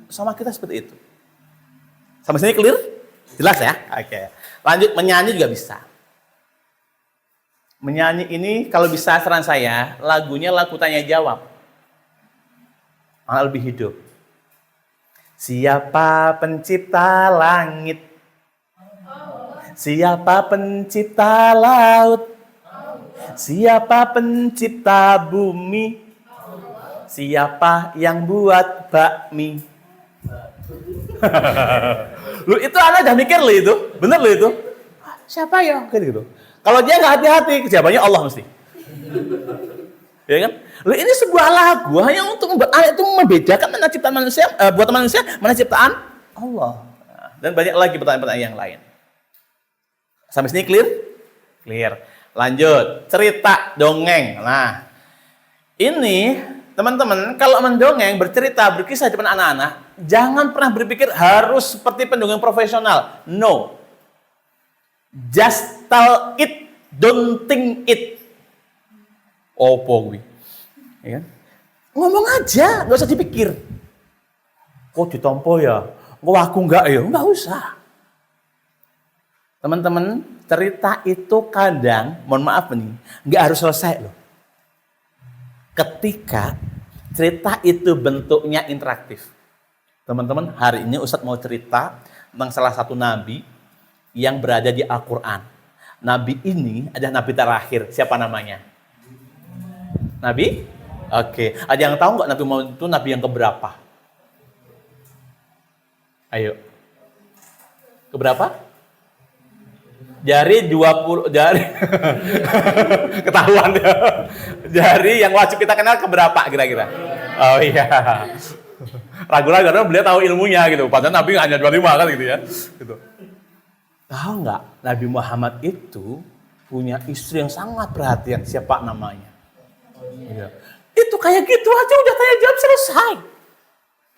sama kita seperti itu. Sampai sini clear? Jelas ya? Oke. Lanjut, menyanyi juga bisa. Menyanyi ini kalau bisa saran saya, lagunya lagu tanya jawab. Malah lebih hidup. Siapa pencipta langit? Siapa pencipta laut? Siapa pencipta bumi? Siapa yang buat bakmi? Lu itu anak udah mikir lo itu, bener lo itu. Siapa ya? Gitu. Kalau dia nggak hati-hati, jawabannya Allah mesti. Ya kan? Lu ini sebuah lagu hanya untuk membuat anak itu membedakan mana ciptaan manusia, buatan manusia, mana ciptaan Allah. Dan banyak lagi pertanyaan-pertanyaan yang lain. Sampai sini clear? Clear. Lanjut, cerita dongeng. Nah, ini teman-teman, kalau mendongeng, bercerita, berkisah di depan anak-anak, jangan pernah berpikir harus seperti pendongeng profesional. No. Just tell it, don't think it. Opo gue. Ya kan? Ngomong aja, nggak usah dipikir. Kok ditompo ya? Kok aku enggak ya? Nggak usah. Teman-teman, cerita itu kadang, mohon maaf nih, nggak harus selesai loh. Ketika cerita itu bentuknya interaktif. Teman-teman, hari ini Ustadz mau cerita tentang salah satu nabi yang berada di Al-Quran. Nabi ini adalah nabi terakhir. Siapa namanya? Nabi? Oke. Ada yang tahu nggak Nabi Muhammad itu nabi yang keberapa? Ayo. Keberapa? Dari 20, dari ketahuan ya. Dari yang wajib kita kenal keberapa kira-kira? Oh iya. Ragu-ragu karena beliau tahu ilmunya gitu. Padahal Nabi hanya 25 kan gitu ya. Gitu. Tahu nggak? Nabi Muhammad itu punya istri yang sangat perhatian. Siapa namanya? Iya. Itu kayak gitu aja udah tanya jawab selesai.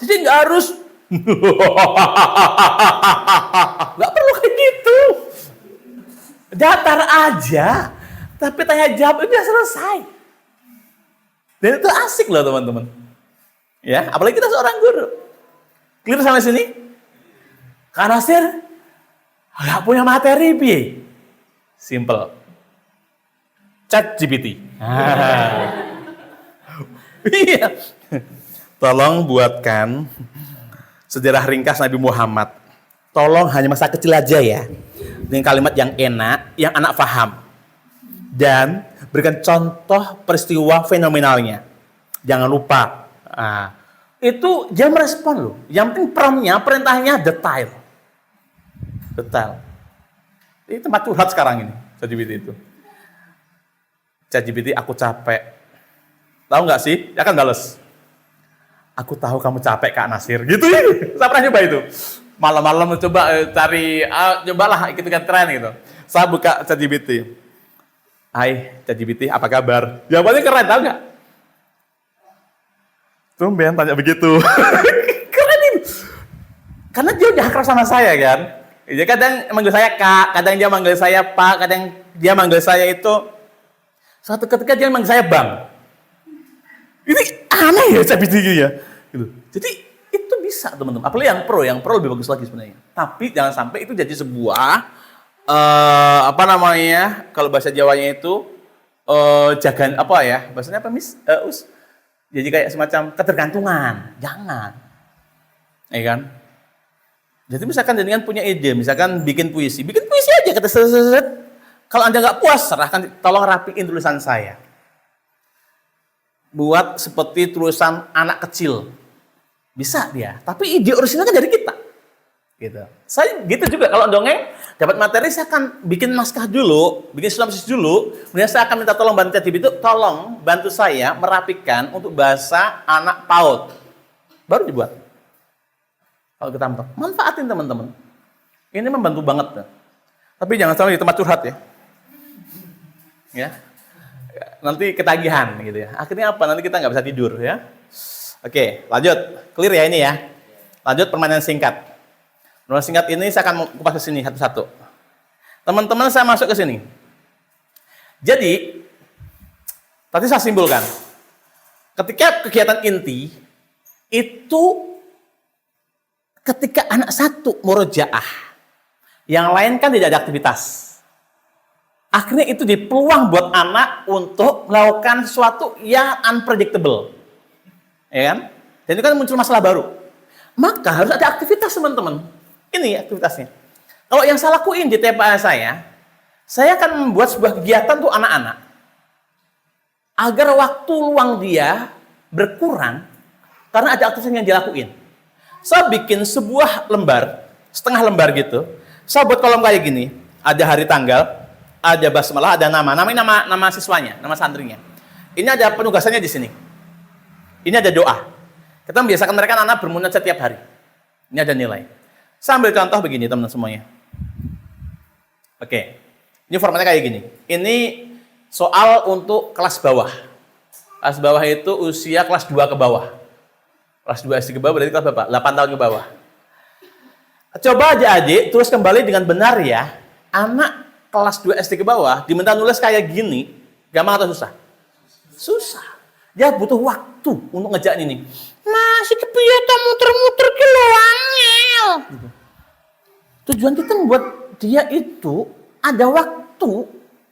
Jadi nggak harus nggak perlu kayak gitu. Datar aja, tapi tanya jawab udah selesai. Dan itu asik loh teman-teman. Ya, apalagi kita seorang guru. Clear sampai sini? Kak Nasir nggak punya materi bi. Simple. ChatGPT. Iya. Tolong buatkan sejarah ringkas Nabi Muhammad. Tolong hanya masa kecil aja ya. Dengan kalimat yang enak, yang anak paham. Dan berikan contoh peristiwa fenomenalnya. Jangan lupa. Nah, itu dia merespon loh. Yang penting promptnya, perintahnya detail. Detail. Ini tempat curhat sekarang ini, ChatGPT itu. ChatGPT, aku capek. Tahu nggak sih? Dia akan bales. Aku tahu kamu capek Kak Nasir. Gitu ya. Saya pernah coba itu. Malam-malam coba cari, cobalah ikut-ikut tren gitu. Saya buka ChatGPT. Hai ChatGPT, apa kabar? Jawabannya keren, tahu nggak? Tumben tanya begitu. Keren ini. Karena dia udah akrab sama saya kan. Dia kadang manggil saya Kak, kadang dia manggil saya Pak, kadang dia manggil saya itu. Suatu ketika dia manggil saya Bang. Ini aneh ya saya pikir ya. Gitu. Jadi itu bisa teman-teman. Apalagi yang pro lebih bagus lagi sebenarnya. Tapi jangan sampai itu jadi sebuah kalau bahasa Jawanya itu jagaan apa ya? Bahasanya apa, Miss? Jadi kayak semacam ketergantungan. Jangan. Ya kan? Jadi misalkan dengan punya ide, misalkan bikin puisi aja kata set. Kalau Anda nggak puas, tolong rapiin tulisan saya. Buat seperti tulisan anak kecil. Bisa dia, tapi ide orisinal kan dari kita. Gitu. Saya gitu juga kalau dongeng dapat materi saya akan bikin naskah dulu, bikin sinopsis dulu, kemudian saya akan minta tolong bantu ChatGPT, tolong bantu saya merapikan untuk bahasa anak PAUD. Baru dibuat. Kalau kita manfaatin teman-teman. Ini membantu banget. Tapi jangan sampai di tempat curhat ya. Ya. Nanti ketagihan gitu ya. Akhirnya apa? Nanti kita nggak bisa tidur ya. Oke, lanjut. Clear ya ini ya. Lanjut permainan singkat. Permainan singkat ini saya akan kupas ke sini satu-satu. Teman-teman saya masuk ke sini. Jadi, tadi saya simpulkan. Ketika kegiatan inti itu ketika anak satu murojaah, yang lain kan tidak ada aktivitas. Akhirnya itu dipeluang buat anak untuk melakukan sesuatu yang unpredictable. Ya kan? Dan itu kan muncul masalah baru. Maka harus ada aktivitas teman-teman. Ini aktivitasnya. Kalau yang saya lakuin di TPA saya akan membuat sebuah kegiatan untuk anak-anak. Agar waktu luang dia berkurang karena ada aktivitas yang dilakuin. Saya bikin sebuah lembar, setengah lembar gitu. Saya buat kolom kayak gini. Ada hari tanggal, ada basmalah, ada nama siswanya, nama santrinya. Ini ada penugasannya di sini. Ini ada doa. Kita membiasakan mereka anak bermunajat setiap hari. Ini ada nilai. Saya ambil contoh begini teman-teman semuanya. Oke. Ini formatnya kayak gini. Ini soal untuk kelas bawah. Kelas bawah itu usia kelas 2 ke bawah. Kelas 2 SD ke bawah berarti kelas berapa? 8 tahun ke bawah. Coba adik-adik terus kembali dengan benar ya. Anak kelas 2 SD ke bawah diminta nulis kayak gini. Gampang atau susah? Susah. Dia butuh waktu untuk ngejain ini. Masih kepiye muter-muter ki lho angel. Gitu. Tujuan kita membuat dia itu ada waktu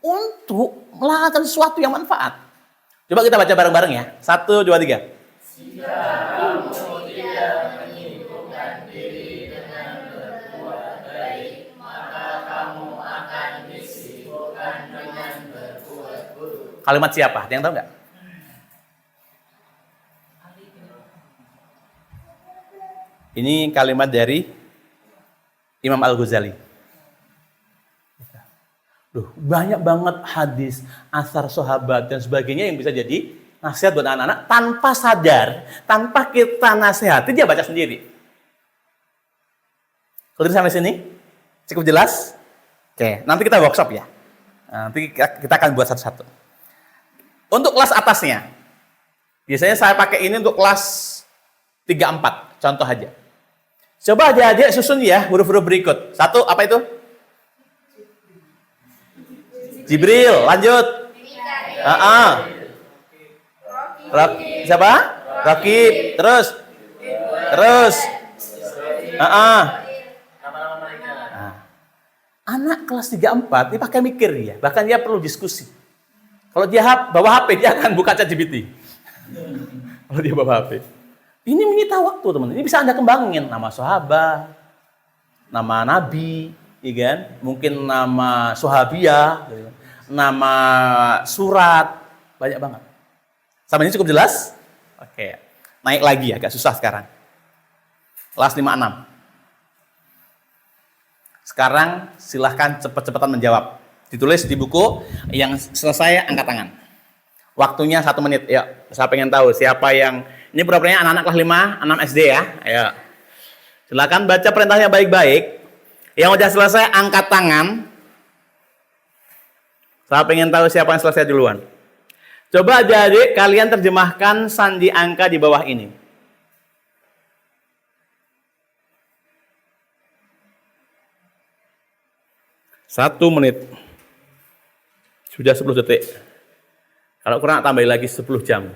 untuk melakukan sesuatu yang manfaat. Coba kita baca bareng-bareng ya. 1, 2, 3. Jika kamu tidak menyibukkan diri dengan berbuat baik, maka kamu akan disibukkan dengan berbuat buruk. Kalimat siapa? Ada yang tahu nggak? Ini kalimat dari Imam Al-Ghazali. Loh, banyak banget hadis, asar sahabat dan sebagainya yang bisa jadi nasihat buat anak-anak tanpa sadar, tanpa kita nasihati dia baca sendiri. Clear sampai sini? Cukup jelas? Oke, nanti kita workshop ya. Nanti kita akan buat satu-satu. Untuk kelas atasnya, biasanya saya pakai ini untuk kelas 3-4, contoh aja. Coba adik-adik susun ya huruf-huruf berikut. 1, apa itu? Jibril, lanjut. Siapa? Rakib. Terus. Anak kelas 3-4 dia pakai mikir ya. Bahkan dia perlu diskusi. Kalau dia bawa HP, dia akan buka ChatGPT. Kalau dia bawa HP. Ini menyita waktu, teman. Ini bisa Anda kembangin. Nama sahabat, nama nabi, ya kan? Mungkin nama sahabiah, nama surat, banyak banget. Sampai ini cukup jelas? Oke. Naik lagi, agak susah sekarang. Kelas 5-6. Sekarang silahkan cepat-cepatan menjawab. Ditulis di buku, yang selesai angkat tangan. Waktunya 1 menit. Ya, saya pengen tahu siapa yang... Ini pura-puranya anak-anak kelas 5, 6 SD ya. Ayo. Silakan baca perintahnya baik-baik. Yang udah selesai angkat tangan. Saya pengen tahu siapa yang selesai duluan. Coba adik-adik kalian terjemahkan sandi angka di bawah ini. 1 menit. Sudah 10 detik. Kalau kurang tambahin lagi 10 jam.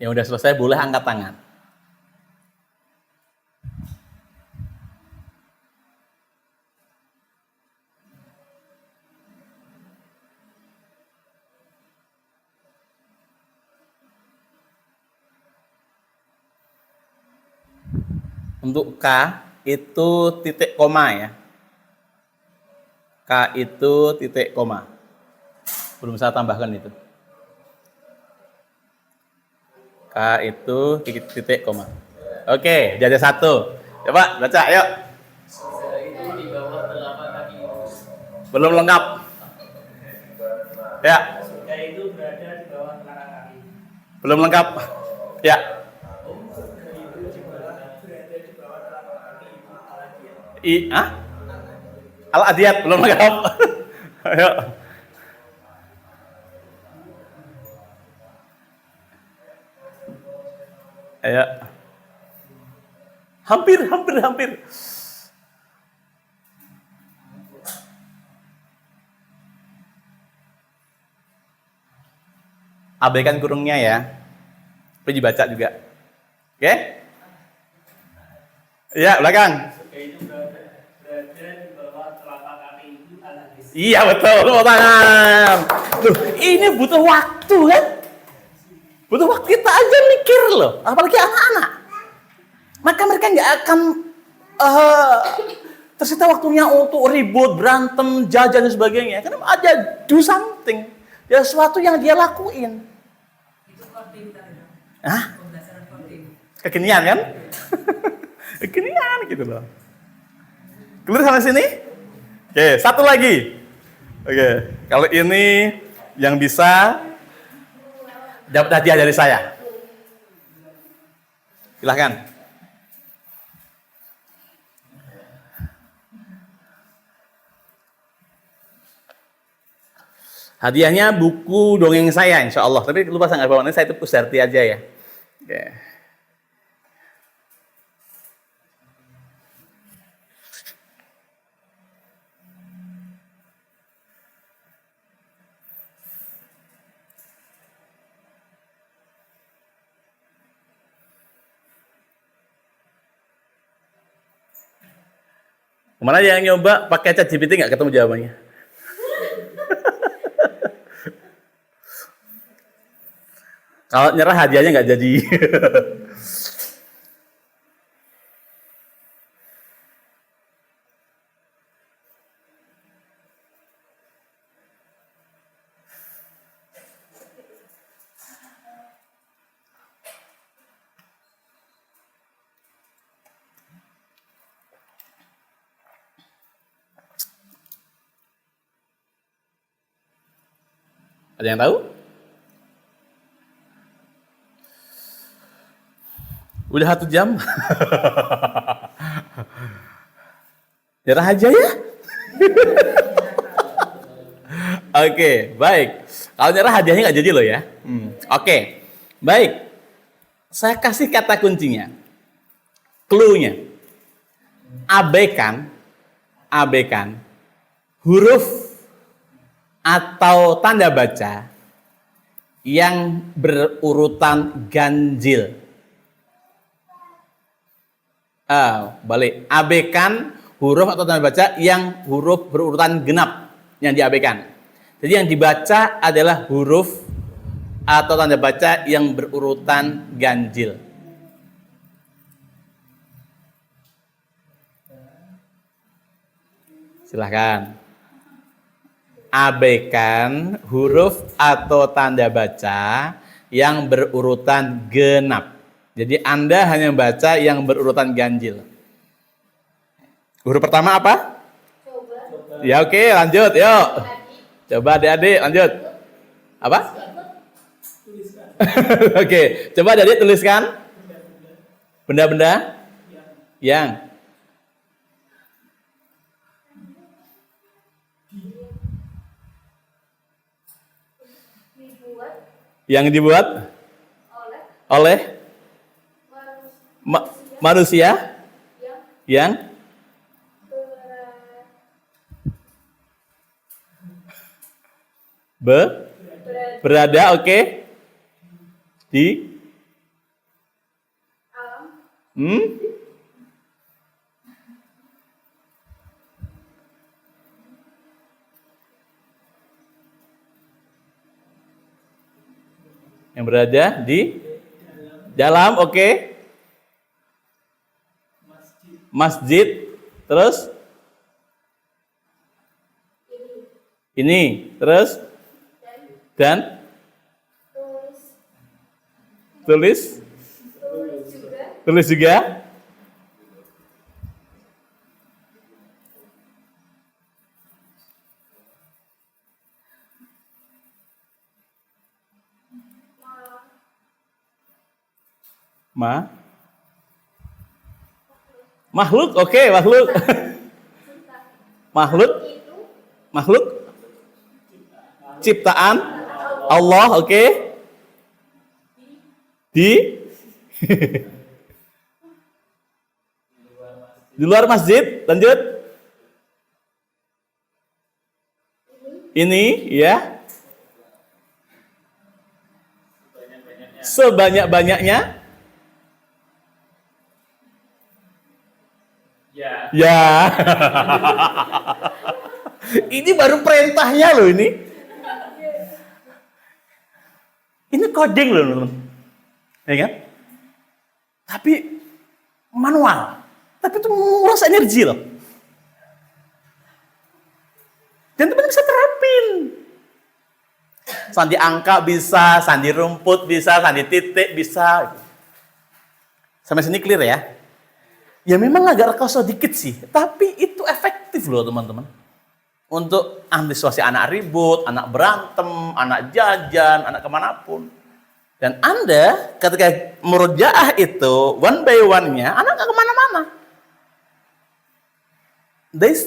Yang udah selesai boleh angkat tangan. Untuk K itu titik koma ya. K itu titik koma. Belum saya tambahkan itu. K itu titik koma. Oke, jadi 1. Coba baca, yuk. Belum lengkap. Ya. Belum lengkap. Ya. Al-Adiyat belum lengkap. Ayo. Ayo. Hampir. Abaikan kurungnya ya. Tapi dibaca juga. Oke? Ya, belakang. Iya betul, tepuk tangan. Loh, ini butuh waktu kan? Butuh waktu, kita aja mikir loh, apalagi anak-anak. Maka mereka nggak akan tersita waktunya untuk ribut, berantem, jajan dan sebagainya. Karena ada do something, ya sesuatu yang dia lakuin. Itu voting tadi. Hah? Pembelajaran voting. Kekinian kan? Kekinian gitu loh. Clear sampai sini? Oke, 1 lagi. Oke, kalau ini yang bisa dapat hadiah dari saya. Silahkan. Hadiahnya buku dongeng saya, insya Allah. Tapi lupa saya nggak bawa, ini saya itu Pusarti aja ya. Oke. Kemana yang nyoba pakai ChatGPT nggak ketemu jawabannya? Kalau nyerah hadiahnya nggak jadi. Ada yang tahu? Udah 1 jam? Nyerah aja ya? Oke, baik. Kalau nyerah hadiahnya nggak jadi loh ya. Oke, baik. Saya kasih kata kuncinya. Clue-nya. Abaikan huruf atau tanda baca yang berurutan ganjil. Abaikan huruf atau tanda baca yang huruf berurutan genap yang diabaikan. Jadi yang dibaca adalah huruf atau tanda baca yang berurutan ganjil. Silahkan. Abaikan huruf atau tanda baca yang berurutan genap. Jadi Anda hanya baca yang berurutan ganjil. Huruf pertama apa? Ya oke, lanjut, yuk. Coba adik-adik, lanjut. Apa? Oke, coba adik-adik tuliskan. Benda-benda yang dibuat oleh manusia yang berada, oke, di yang berada di dalam, oke. Masjid, terus ini, terus dan tulis juga. Makhluk, oke, makhluk. Makhluk ciptaan Allah, oke. Di luar masjid, lanjut. Ini ya. Sebanyak-banyaknya. Ya. Ini baru perintahnya loh ini. Ini coding loh, teman. Ya kan? Tapi manual. Tapi itu menguras energi loh. Dan teman bisa terapin. Sandi angka bisa, sandi rumput bisa, sandi titik bisa. Sampai sini clear ya? Ya memang agak rekoso dikit sih, tapi itu efektif loh teman-teman. Untuk antisipasi anak ribut, anak berantem, anak jajan, anak kemanapun. Dan Anda ketika murojaah itu, one by one-nya, anak gak kemana-mana. They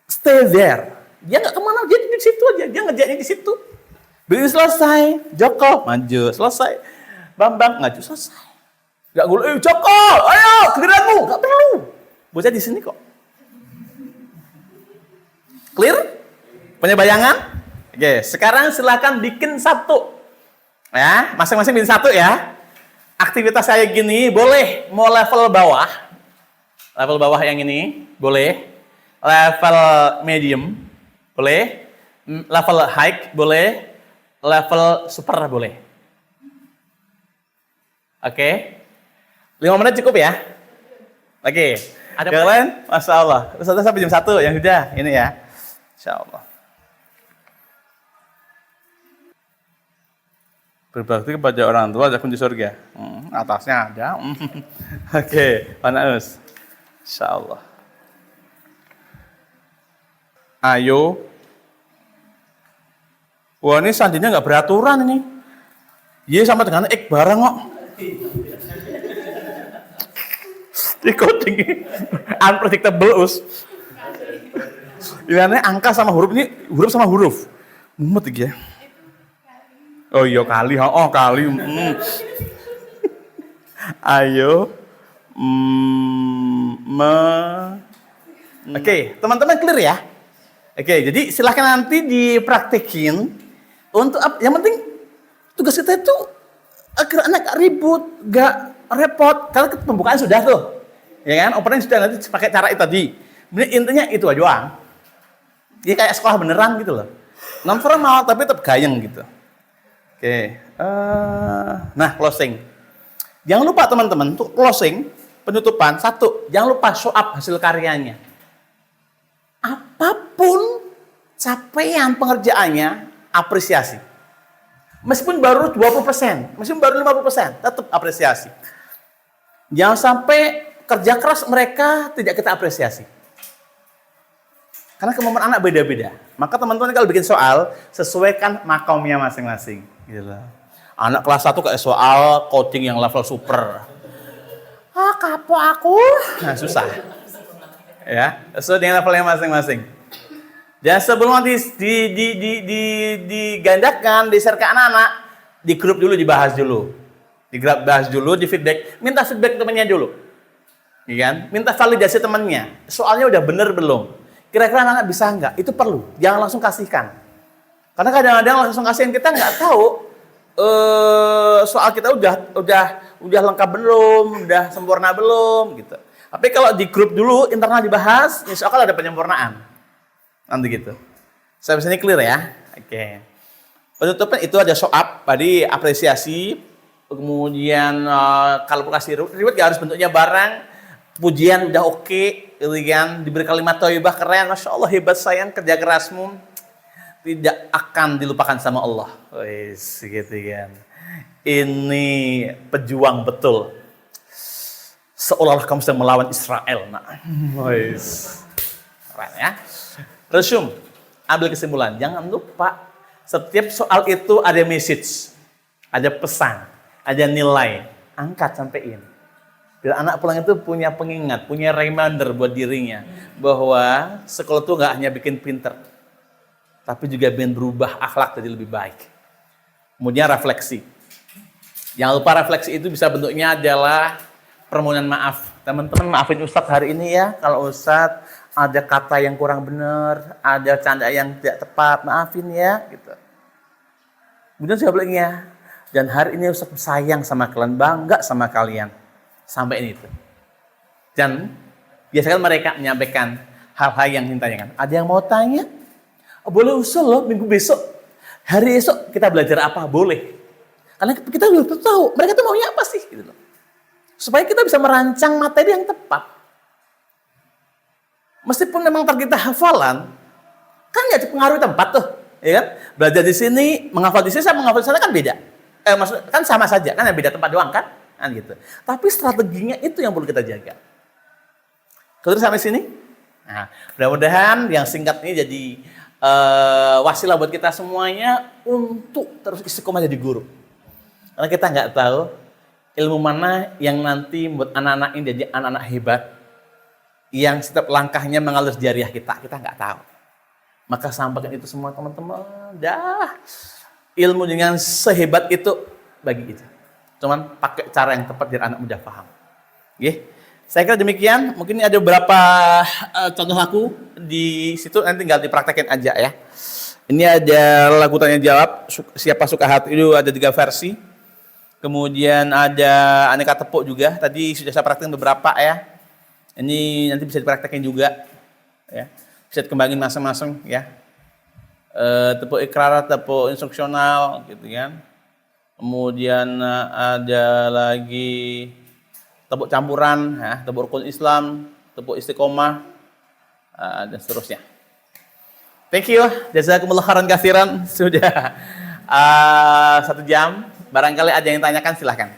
stay there. Dia gak kemana, dia di situ aja, dia ngerjainnya di situ. Begitu selesai, Joko maju, selesai. Bambang maju, selesai. Gak gue, Joko, ayo giliranmu, gak perlu. Bocah di sini kok. Clear? Punya bayangan? Oke, sekarang silakan bikin satu. Ya, masing-masing bikin satu ya. Aktivitas saya gini, boleh mau level bawah. Level bawah yang ini, boleh. Level medium, boleh. Level high, boleh. Level super, boleh. Oke. 5 menit cukup ya? Oke. Ada yang lain? Masya Allah. Terus sampai jam 1 yang sudah. Ini ya. Insya Allah. Berbakti kepada orang tua ada kunci surga. Atasnya ada. Oke. Pak Naus. Insya Allah. Ayo. Wah ini sandinya nggak beraturan ini. Iya sama dengan barang kok. Coding unpredictable us. Ini angka sama huruf, ini huruf sama huruf. Mumet ya. Oh iya kali, kali. Ayo. Oke, teman-teman clear ya? Oke, jadi silahkan nanti dipraktekin untuk yang penting tugas kita itu agar anak gak ribut, gak repot. Karena pembukaan sudah tuh. Ya kan, opening sudah nanti pakai cara itu tadi. Intinya itu aja doang. Dia kayak sekolah beneran gitu loh. Non formal tapi tetap gayeng gitu. Oke. Nah, closing. Jangan lupa teman-teman, untuk closing, penutupan, satu, jangan lupa show up hasil karyanya. Apapun capaian pengerjaannya, apresiasi. Meskipun baru 20%, meskipun baru 50%, tetap apresiasi. Jangan sampai kerja keras mereka tidak kita apresiasi. Karena kemampuan anak beda-beda. Maka teman-teman kalau bikin soal, sesuaikan makomnya masing-masing. Gitu loh. Anak kelas 1 kayak soal coding yang level super. Ah, kapok aku. Nah, susah. Ya, sesuai dengan levelnya masing-masing. Dan sebelum nanti digandakan, di-share ke anak-anak, di grup dulu dibahas dulu. Dibahas dulu, di feedback. Minta feedback temannya dulu. Ya kan? Minta validasi temannya. Soalnya udah bener belum? Kira-kira anak bisa nggak? Itu perlu. Jangan langsung kasihkan. Karena kadang-kadang langsung kasihin kita nggak tahu soal kita udah lengkap belum, udah sempurna belum gitu. Tapi kalau di grup dulu internal dibahas, insya Allah ada penyempurnaan. Nanti gitu. Sampai sini clear ya? Oke. Penutupan itu ada soal, tadi apresiasi, kemudian kalau kasih reward gak harus bentuknya barang, pujian udah oke, gitu kan, diberi kalimat thayyibah keren, masya Allah hebat sayang, kerja kerasmu tidak akan dilupakan sama Allah. Wis, gitu kan. Ini pejuang betul. Seolah-olah kamu sedang melawan Israel, nak. Wis, keren ya. Resume, ambil kesimpulan. Jangan lupa setiap soal itu ada message, ada pesan, ada nilai. Angkat sampein. Biar anak pulang itu punya pengingat, punya reminder buat dirinya bahwa sekolah itu nggak hanya bikin pinter, tapi juga bikin berubah akhlak jadi lebih baik. Kemudian refleksi. Jangan lupa refleksi itu bisa bentuknya adalah permohonan maaf. Teman-teman maafin Ustadz hari ini ya, kalau Ustadz ada kata yang kurang benar, ada canda yang tidak tepat, maafin ya, gitu. Kemudian sebaliknya, dan hari ini Ustadz sayang sama kalian, bangga sama kalian. Sampai ini itu. Dan biasakan mereka menyampaikan hal-hal yang ditanyakan. Ada yang mau tanya? Boleh usul loh minggu besok. Hari esok kita belajar apa? Boleh. Karena kita udah tahu mereka tuh maunya apa sih gitu loh. Supaya kita bisa merancang materi yang tepat. Meskipun memang target kita hafalan, kan nggak dipengaruhi tempat tuh, ya kan? Belajar di sini, menghafal di sini sama menghafal di sana kan beda. Maksud kan sama saja, kan yang beda tempat doang kan? Kan gitu. Tapi strateginya itu yang perlu kita jaga. Terus sampai sini? Nah, mudah-mudahan yang singkat ini jadi wasilah buat kita semuanya untuk terus istiqomah jadi guru. Karena kita nggak tahu ilmu mana yang nanti buat anak-anak ini jadi anak-anak hebat yang setiap langkahnya mengalir jariah kita nggak tahu. Maka sampaikan itu semua teman-teman. Dah ilmu dengan sehebat itu bagi kita. Cuman pakai cara yang tepat biar anak mudah paham. Oke. Saya kira demikian. Mungkin ada beberapa contoh lagu di situ nanti tinggal dipraktekin aja ya. Ini ada lagu tanya jawab. Siapa suka hati itu ada 3 versi. Kemudian ada aneka tepuk juga. Tadi sudah saya praktekin beberapa ya. Ini nanti bisa dipraktekin juga. Ya. Bisa dikembangin masing-masing ya. Tepuk ikrar, tepuk instruksional gitu kan. Kemudian ada lagi tepuk campuran, ya, tepuk rukun Islam, tepuk istiqomah, dan seterusnya. Thank you, jazakumullah khairan katsiran. Sudah 1 jam. Barangkali ada yang tanyakan, silahkan.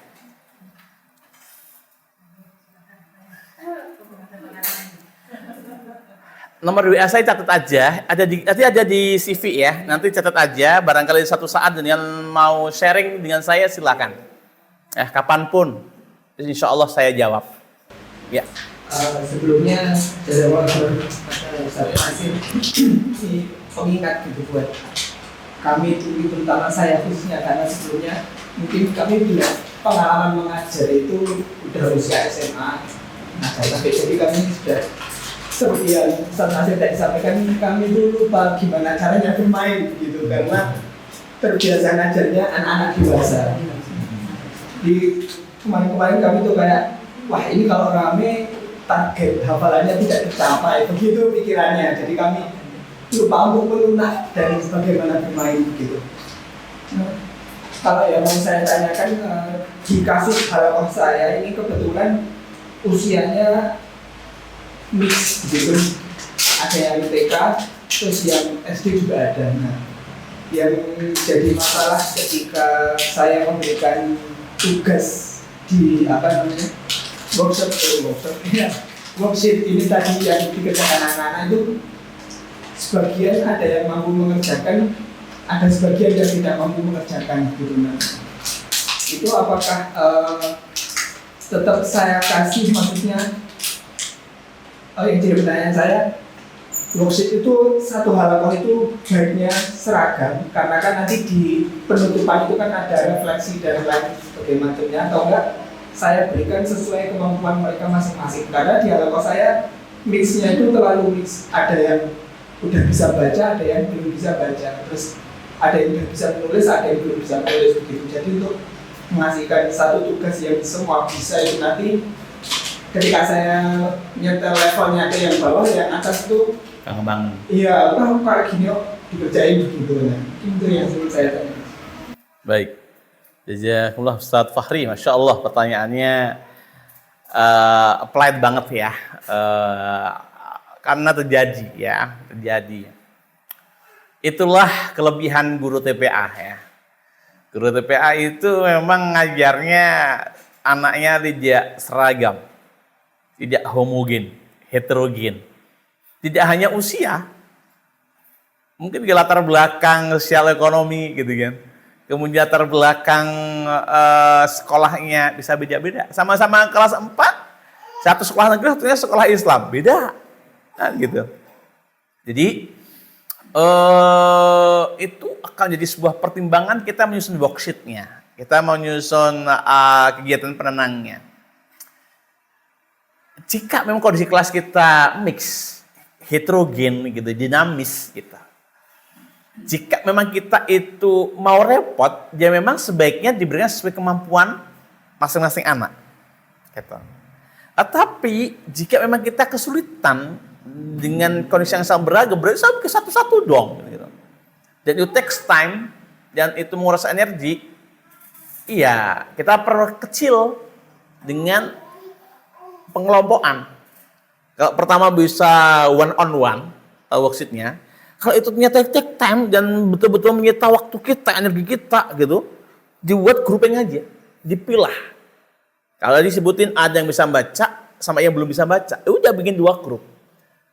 Nomor WA saya catat aja, nanti ada di CV ya. Nanti catat aja, barangkali suatu saat dengan mau sharing dengan saya silakan. Kapanpun, insya Allah saya jawab. Ya. Sebelumnya jazakallahu khairan si pengingat gitu buat kami terutama saya khususnya karena sebelumnya mungkin kami punya pengalaman mengajar itu udah usia SMA. Nah, jadi kami sudah seperti yang Ustaz Nasir tadi sampaikan, kami dulu lupa gimana caranya bermain gitu karena terbiasa ngajarnya anak-anak dewasa. Di kemarin-kemarin kami tuh kayak, wah ini kalau rame target hafalannya tidak tercapai, begitu pikirannya. Jadi kami lupa untuk melunak dan bagaimana bermain gitu. Nah, kalau yang mau saya tanyakan di kasus halakoh saya ini kebetulan usianya mix gitu, ada yang TK, terus yang SD juga ada. Nah, yang jadi masalah ketika saya memberikan tugas di workshop ya, worksheet ini tadi yang dikerjakan anak-anak itu sebagian ada yang mampu mengerjakan, ada sebagian yang tidak mampu mengerjakan gitu. Nah, itu apakah tetap saya kasih, maksudnya yang jadi pertanyaan saya, worksheet itu satu halaman itu baiknya seragam, karena kan nanti di penutupan itu kan ada refleksi dan lain sebagainya macamnya, atau enggak saya berikan sesuai kemampuan mereka masing-masing, karena di halaman saya mixnya itu terlalu mix, ada yang udah bisa baca, ada yang belum bisa baca, terus ada yang udah bisa menulis, ada yang belum bisa menulis begitu. Jadi untuk mengasihkan satu tugas yang semua bisa itu nanti ketika saya nyetel levelnya ke yang bawah, yang atas itu Kang iya, kayak gini dikerjain begitu. Nah, itu yang saya tanya. Baik. Jazakumullah Ustaz Fahri, Masya Allah pertanyaannya applied banget ya. Karena terjadi. Itulah kelebihan guru TPA ya. Guru TPA itu memang ngajarnya anaknya tidak seragam, tidak homogen, heterogen. Tidak hanya usia, mungkin di latar belakang sosial ekonomi gitu kan. Kemudian latar belakang sekolahnya bisa beda-beda. Sama-sama kelas 4, satu sekolah negeri, satunya sekolah Islam, beda. Kan gitu. Jadi itu akan jadi sebuah pertimbangan kita menyusun worksheet-nya. Kita menyusun kegiatan penenangnya. Jika memang kondisi kelas kita mix, heterogen gitu, dinamis gitu. Jika memang kita itu mau repot, ya memang sebaiknya diberikan sesuai kemampuan masing-masing anak. Gitu. Tapi jika memang kita kesulitan dengan kondisi yang sangat beragam, berarti ke satu-satu dong. Gitu. Dan itu takes time, dan itu menguras energi. Iya, kita perlu kecil dengan pengelompokan. Kalau pertama bisa one on one worksheet-nya, kalau itu ternyata take time dan betul-betul menyita waktu kita, energi kita gitu, dibuat grouping aja, dipilah. Kalau disebutin ada yang bisa baca sama yang belum bisa baca, udah bikin 2 grup.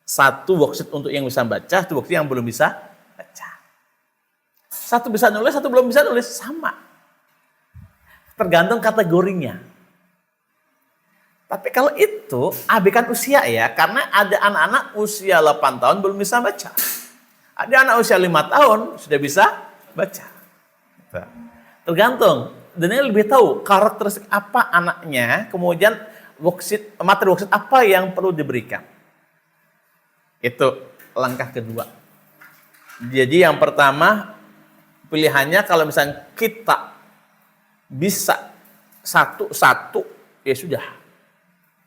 Satu worksheet untuk yang bisa baca, satu worksheet yang belum bisa baca. Satu bisa nulis, satu belum bisa nulis, sama. Tergantung kategorinya. Tapi kalau itu abaikan usia ya, karena ada anak-anak usia 8 tahun belum bisa baca. Ada anak usia 5 tahun sudah bisa baca. Tergantung. Dan ini lebih tahu karakteristik apa anaknya, kemudian materi worksheet apa yang perlu diberikan. Itu langkah kedua. Jadi yang pertama, pilihannya kalau misalnya kita bisa satu-satu, ya sudah.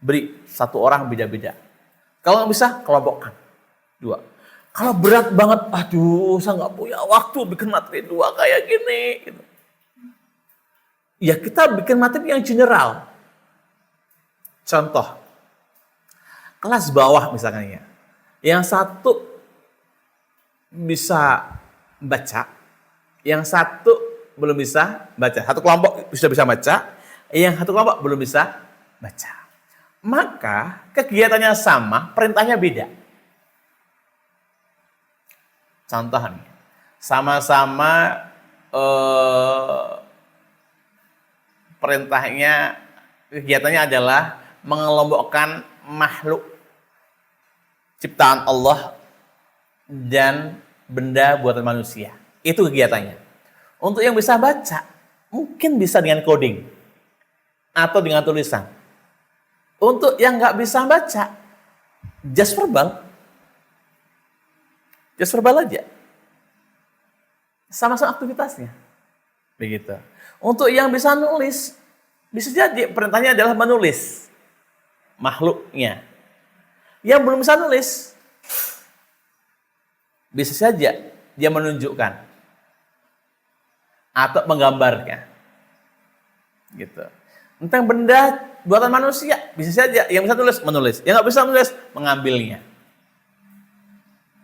Beri satu orang beda-beda. Kalau nggak bisa, kelompokkan 2. Kalau berat banget, aduh saya nggak punya waktu bikin materi 2 kayak gini. Gitu. Ya kita bikin materi yang general. Contoh, kelas bawah misalkan ya. Yang satu bisa baca, yang satu belum bisa baca. Satu kelompok sudah bisa baca, yang satu kelompok belum bisa baca. Maka kegiatannya sama, perintahnya beda. Contoh nih, sama-sama perintahnya, kegiatannya adalah mengelompokkan makhluk ciptaan Allah dan benda buatan manusia. Itu kegiatannya. Untuk yang bisa baca, mungkin bisa dengan coding atau dengan tulisan. Untuk yang nggak bisa baca, just verbal. Just verbal aja. Sama-sama aktivitasnya. Begitu. Untuk yang bisa nulis, bisa jadi perintahnya adalah menulis makhluknya. Yang belum bisa nulis, bisa saja dia menunjukkan atau menggambarkan. Gitu. Tentang benda buatan manusia, bisa saja yang bisa tulis menulis, yang nggak bisa nulis mengambilnya.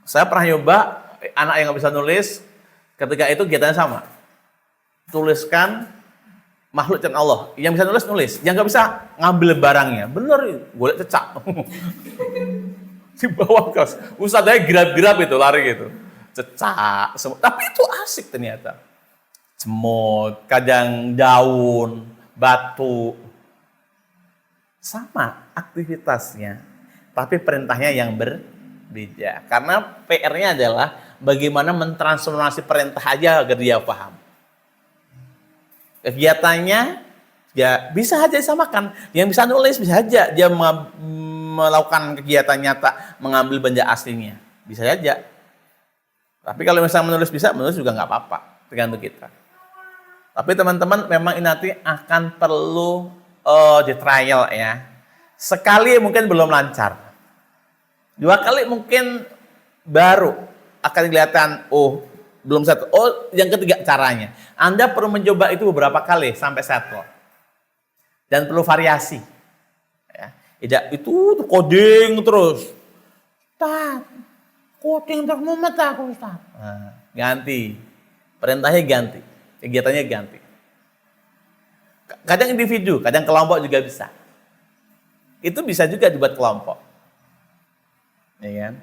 Saya pernah nyoba anak yang nggak bisa nulis, ketika itu kegiatannya sama, tuliskan makhluk ciptaan Allah. Yang bisa nulis nulis, yang nggak bisa ngambil barangnya. Bener, gue liat cecak. Di bawah kelas. Ustadznya gerab-gerab itu, lari gitu. Cecak, semua. Tapi itu asik ternyata. Semut, kadang daun, batu. Sama aktivitasnya. Tapi perintahnya yang berbeda. Karena PR-nya adalah bagaimana mentransformasi perintah aja agar dia paham. Kegiatannya ya bisa aja disamakan. Yang bisa nulis bisa aja dia melakukan kegiatan nyata, mengambil benda aslinya. Bisa saja. Tapi kalau misalnya menulis juga nggak apa-apa. Tergantung kita. Tapi teman-teman memang ini nanti akan perlu di trial ya. Sekali mungkin belum lancar. 2 kali mungkin baru akan kelihatan, oh belum satu. Oh, yang ketiga caranya. Anda perlu mencoba itu beberapa kali sampai settle. Dan perlu variasi. Ya. Tidak itu coding terus. Ustaz, coding terus mumet aku Ustaz. Nah, ganti. Perintahnya ganti. Kegiatannya ganti. Kadang individu, kadang kelompok juga bisa. Itu bisa juga dibuat kelompok. Ya kan?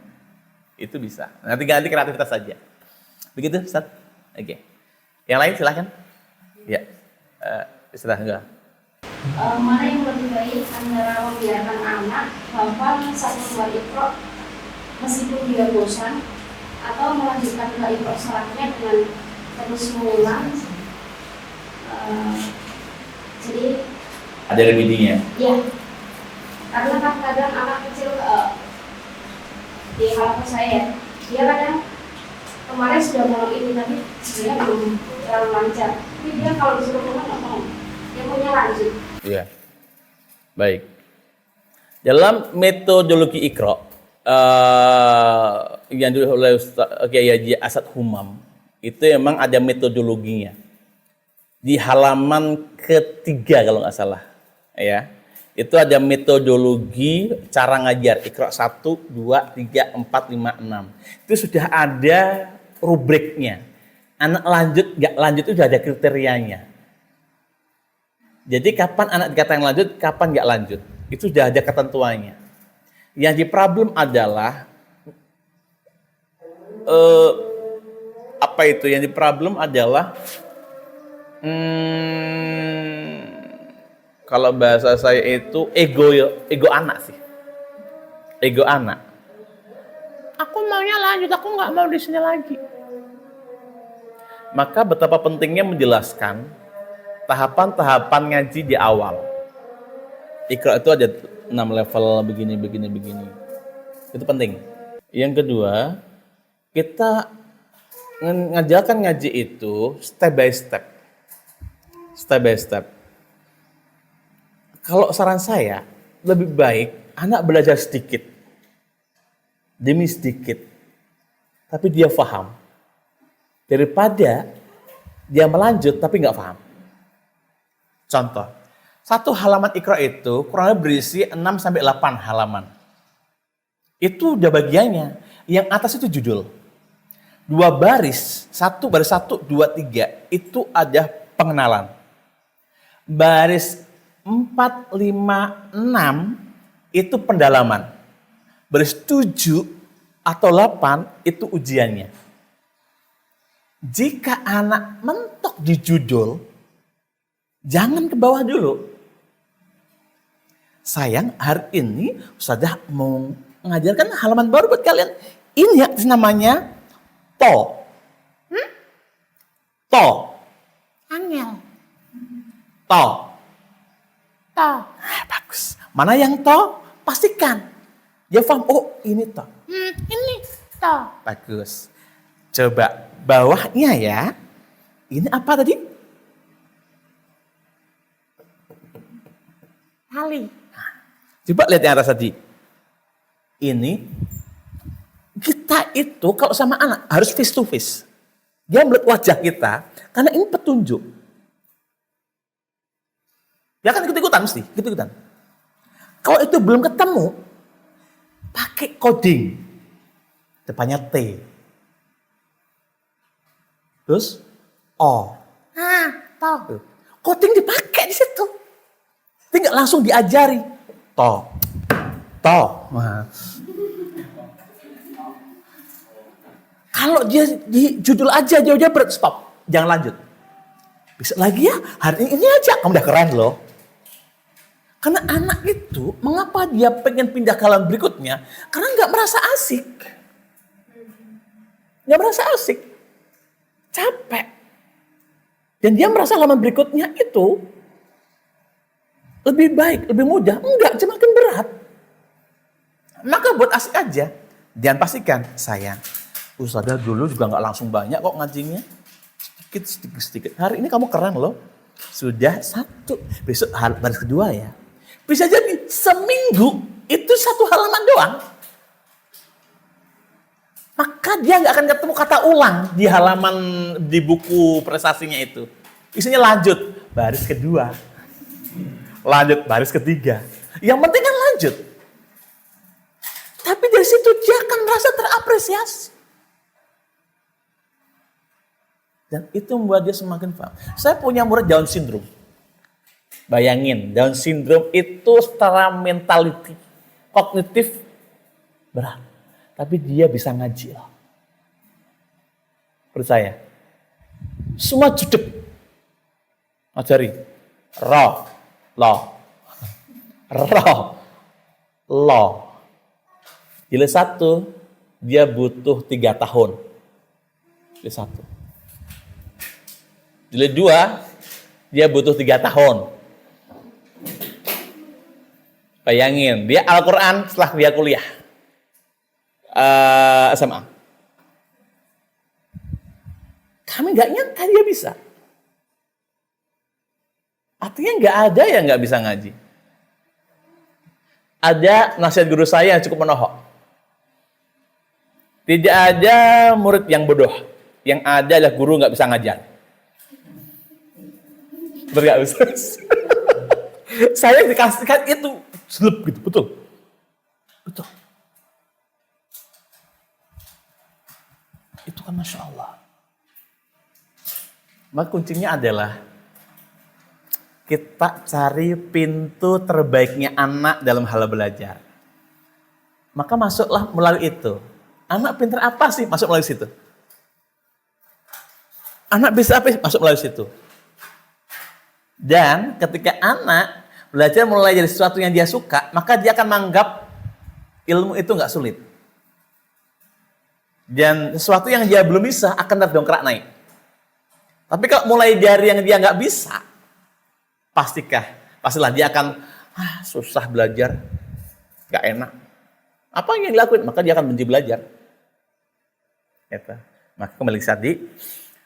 Itu bisa. Nanti ganti kreativitas saja. Begitu, Ustaz? Oke. Yang lain silahkan. Ya. Silahkan. Mana yang lebih baik antara membiarkan anak hafal 1-2 Iqra meskipun dia bosan, atau melanjutkan ke Iqra selanjutnya dengan terus mengulang? Jadi Ada remedinya. ya, karena kan kadang anak kecil di halaman saya, dia kadang kemarin sudah mau ini tapi sebenarnya belum terlalu lancar. Tapi dia kalau disuruh ngomong nggak mau, dia maunya lanjut. Iya. Baik. Dalam metodologi Iqra yang ditulis oleh Ustaz Kiai Haji Asad Humam, itu memang ada metodologinya. Di halaman ketiga kalau nggak salah, ya. Itu ada metodologi cara ngajar Iqra 1, 2, 3, 4, 5, 6. Itu sudah ada rubriknya. Anak lanjut, nggak lanjut itu sudah ada kriterianya. Jadi kapan anak dikatakan lanjut, kapan nggak lanjut. Itu sudah ada ketentuannya. Yang di problem adalah apa itu? Yang di problem adalah kalau bahasa saya itu ego anak sih. Ego anak. Aku maunya lanjut, aku nggak mau di sini lagi. Maka betapa pentingnya menjelaskan tahapan-tahapan ngaji di awal. Iqra itu ada 6 level begini. Itu penting. Yang kedua, kita ngajarkan ngaji itu step by step. Step by step. Kalau saran saya, lebih baik anak belajar sedikit. Demi sedikit. Tapi dia paham. Daripada dia melanjut tapi nggak paham. Contoh, 1 halaman Iqra itu kurang lebih berisi 6-8 halaman. Itu udah bagiannya. Yang atas itu judul. 2 baris, 1 baris 1, 2, 3, itu ada pengenalan. Baris 4, 5, 6 itu pendalaman. Baris 7 atau 8 itu ujiannya. Jika anak mentok di judul, jangan ke bawah dulu. Sayang, hari ini Ustazah mau mengajarkan halaman baru buat kalian. Ini namanya to. To. Angel. To. To. Bagus. Mana yang to? Pastikan. Dia paham, oh ini to. Ini to. Bagus. Coba bawahnya ya. Ini apa tadi? Tali. Coba lihat yang atas tadi. Ini kita itu kalau sama anak harus face to face. Dia melihat wajah kita karena ini petunjuk. Ya kan ikut-ikutan mesti, ikut-ikutan. Kalau itu belum ketemu, pakai coding. Depannya T. Terus O. To. Coding dipakai di situ. Tinggal langsung diajari. To. Nah. Kalau dia di judul aja jauh-jauh stop, jangan lanjut. Bisa lagi ya, hari ini aja, kamu udah keren loh. Karena anak itu, mengapa dia pengen pindah ke halaman berikutnya? Karena nggak merasa asik. Nggak merasa asik. Capek. Dan dia merasa halaman berikutnya itu lebih baik, lebih mudah. Enggak, semakin berat. Maka buat asik aja. Jangan pastikan, sayang. Ustazah dulu juga nggak langsung banyak kok ngajinya. Sedikit. Hari ini kamu keren loh. Sudah 1. Besok baris kedua ya. Bisa jadi seminggu itu 1 halaman doang. Maka dia nggak akan ketemu kata ulang di halaman di buku prestasinya itu. Isinya lanjut baris kedua, lanjut baris ketiga. Yang penting kan lanjut. Tapi dari situ dia akan merasa terapresiasi. Dan itu membuat dia semakin paham. Saya punya murid Down syndrome. Bayangin, Down syndrome itu secara mentality, kognitif berat. Tapi dia bisa ngaji loh. Percaya. Semua judek. Ngajari. Ro. Jilid 1, dia butuh 3 tahun. Jilid 1. Jilid 2, dia butuh 3 tahun. Bayangin, dia Al-Quran setelah dia kuliah. SMA. Kami nggak nyangka dia bisa. Artinya nggak ada yang nggak bisa ngaji. Ada nasihat guru saya yang cukup menohok. Tidak ada murid yang bodoh. Yang ada adalah guru nggak bisa ngajar. Betul nggak, Ustaz? Saya dikasihkan itu selip gitu, betul. Betul. Itu kan Masya Allah. Maka kuncinya adalah kita cari pintu terbaiknya anak dalam hal belajar. Maka masuklah melalui itu. Anak pintar apa sih? Masuk melalui situ. Anak bisa apa? Masuk melalui situ. Dan ketika anak belajar mulai dari sesuatu yang dia suka, maka dia akan menganggap ilmu itu nggak sulit. Dan sesuatu yang dia belum bisa akan terdongkrak naik. Tapi kalau mulai dari yang dia nggak bisa, pastilah dia akan susah belajar, nggak enak. Apa yang dilakuin? Maka dia akan benci belajar. Gitu. Maka kembali tadi,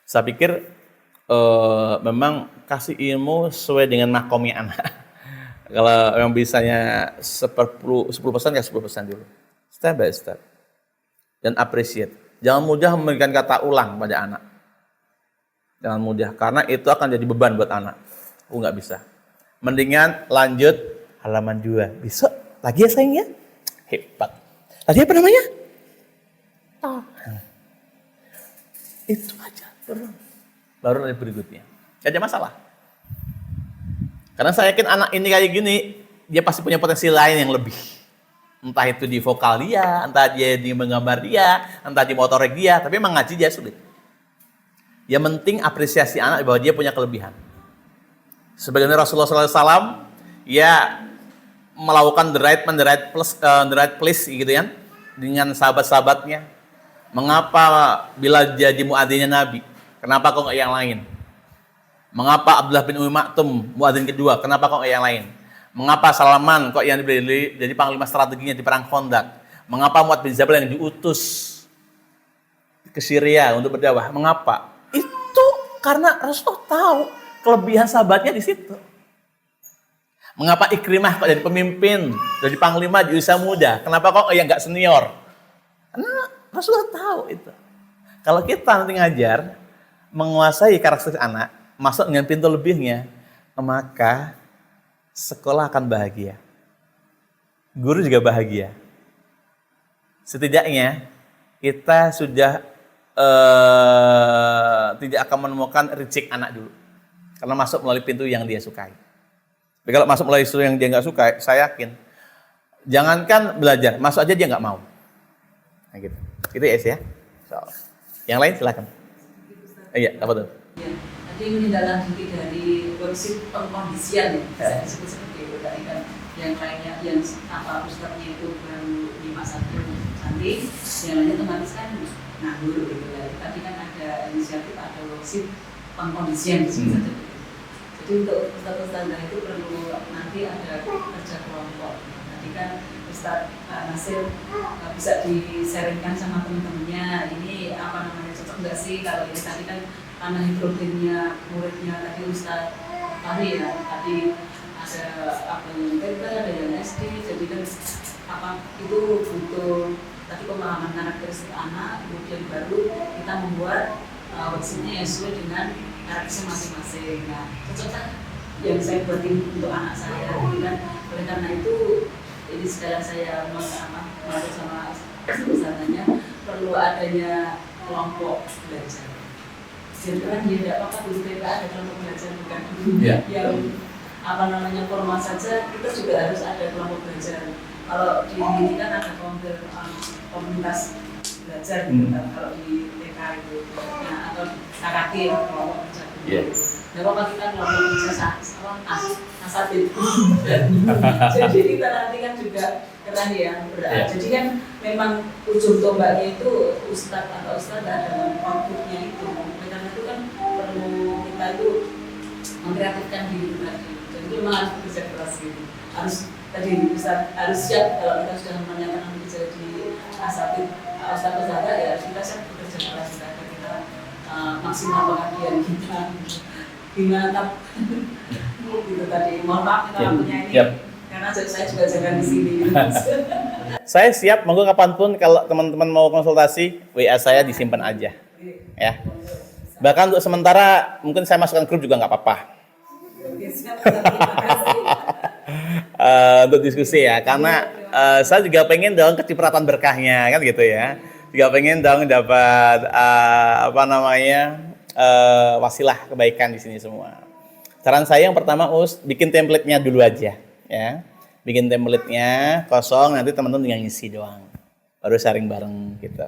saya pikir memang kasih ilmu sesuai dengan makomnya anak. Kalau yang bisanya 10% ya 10% dulu. Step by step. Dan appreciate. Jangan mudah memberikan kata ulang pada anak. Jangan mudah, karena itu akan jadi beban buat anak. Nggak bisa. Mendingan lanjut halaman 2. Besok lagi ya sayang ya? Hebat. Tadi apa namanya? Itu aja. Baru nanti berikutnya. Gak ada masalah. Karena saya yakin anak ini kayak gini, dia pasti punya potensi lain yang lebih. Entah itu di vokal dia, entah dia di menggambar dia, entah di motorik dia, tapi memang ngaji dia sulit. Yang penting apresiasi anak bahwa dia punya kelebihan. Sebagaimana Rasulullah SAW, ya melakukan the right place gitu kan, dengan sahabat-sahabatnya. Mengapa bila jadi muadzinnya Nabi? Kenapa kok nggak yang lain? Mengapa Abdullah bin Umi Maktum muadzin kedua? Kenapa kok nggak yang lain? Mengapa Salman kok yang dibeli jadi panglima strateginya di perang Khandaq? Mengapa Mu'adz bin Jabal yang diutus ke Syria untuk berdakwah? Mengapa? Itu karena Rasulullah tahu kelebihan sahabatnya di situ. Mengapa Ikrimah kok jadi pemimpin, jadi panglima di usia muda? Kenapa kok yang nggak senior? Karena Rasulullah tahu itu. Kalau kita nanti ngajar, menguasai karakter anak, masuk dengan pintu lebihnya, maka sekolah akan bahagia. Guru juga bahagia. Setidaknya kita sudah tidak akan menemukan reject anak dulu. Karena masuk melalui pintu yang dia sukai. Tapi kalau masuk melalui pintu yang dia nggak sukai, saya yakin, jangankan belajar, masuk aja dia nggak mau. Nah gitu. Itu ya. Yang lain silakan. Iya, apa tuh? Ya, tadi menindaklanjuti dari worksheet pengkondisian ya, bisa disebut seperti itu tadi kan. Yang lainnya, yang apa ustadznya itu baru 5 nanti, yang lainnya otomatis kan nganggur gitu ya. Tadi kan ada inisiatif, ada worksheet pengkondisian disebut saja. Jadi untuk ustadz-ustadzah itu perlu nanti ada kerja kelompok. Tadi kan Ustadz Nasir bisa di-sharingkan sama teman-temannya, ini apa namanya, cocok nggak sih kalau ini tadi kan karena hidrogennya muridnya tadi Ustadz Fahri ya, tadi ada apa yang TK, ada yang SD, jadi kan apa itu butuh tadi pemahaman karakteristik anak, kemudian baru kita membuat worksheet-nya yang sesuai dengan karakteristik masing-masing. Nah, cocok yang saya buatin untuk anak saya, gitu kan. Oleh karena itu ini sekalian saya masuk sama pesannya perlu adanya kelompok belajar. Jadi kan dia tidak apa-apa dulu TK ada kelompok belajar, bukan yang apa namanya formal saja, kita juga harus ada kelompok belajar. Kalau di ini kan ada komunitas belajar gitu kan, kalau di TK itu, nah, atau KKT kelompok belajar. Nah, kalau kita kelompok belajar asatid. Jadi kita nanti kan juga keren ya. Jadi kan memang ujung tombaknya itu ustadz atau ustadzah dalam konfliknya itu. Karena itu kan perlu kita itu mengkreatifkan diri tadi. Jadi memang harus bekerja keras gitu. Harus siap kalau kita sudah menanyakan bekerja di asatid ustadz-ustadzah ya harus kita siap bekerja keras agar kita maksimal pengabdian kita. Gimana gitu tadi, mohon maaf kita waktunya ini karena saya juga jaga di sini. Saya siap, monggo kapanpun kalau teman-teman mau konsultasi, WA saya disimpan aja, ya. Bahkan untuk sementara mungkin saya masukkan grup juga nggak apa-apa. Untuk diskusi ya, karena saya juga pengen dong kecipratan berkahnya kan gitu ya. Juga pengen dong dapat wasilah kebaikan di sini semua. Saran saya yang pertama bikin template-nya dulu aja ya. Bikin template-nya kosong, nanti teman-teman tinggal ngisi doang. Baru sharing bareng gitu.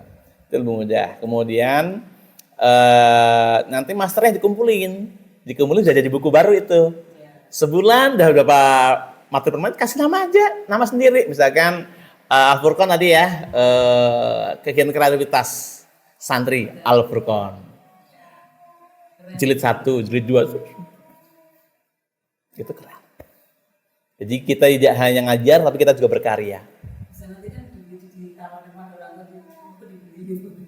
Itu lebih mudah. Kemudian nanti masternya dikumpulin sudah jadi buku baru itu. Sebulan udah berapa materi per materi, kasih nama aja, nama sendiri. Misalkan Al-Furqan tadi ya, kegiatan kreativitas santri Al-Furqan. Jilid 1, jilid 2. Itu keren. Jadi kita tidak hanya ngajar, tapi kita juga berkarya.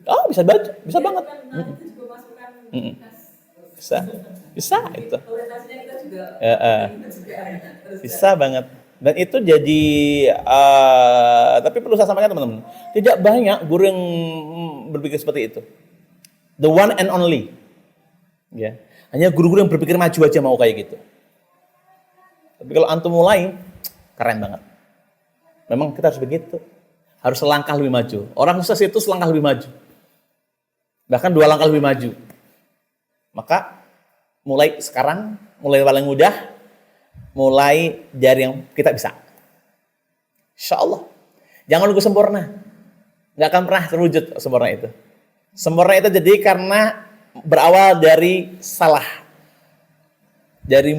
Oh, bisa baca, bisa banget. Bisa itu. Bisa banget. Dan itu jadi, tapi perlu saya sampaikan teman-teman, tidak banyak guru yang berpikir seperti itu. The one and only. Ya, hanya guru-guru yang berpikir maju aja mau kayak gitu. Tapi kalau antum mulai, keren banget. Memang kita harus begitu. Harus selangkah lebih maju. Orang sukses itu selangkah lebih maju. Bahkan 2 langkah lebih maju. Maka mulai sekarang, mulai paling mudah, mulai dari yang kita bisa. Insya Allah. Jangan nunggu sempurna. Nggak akan pernah terwujud sempurna itu. Sempurna itu jadi karena berawal dari salah. Dari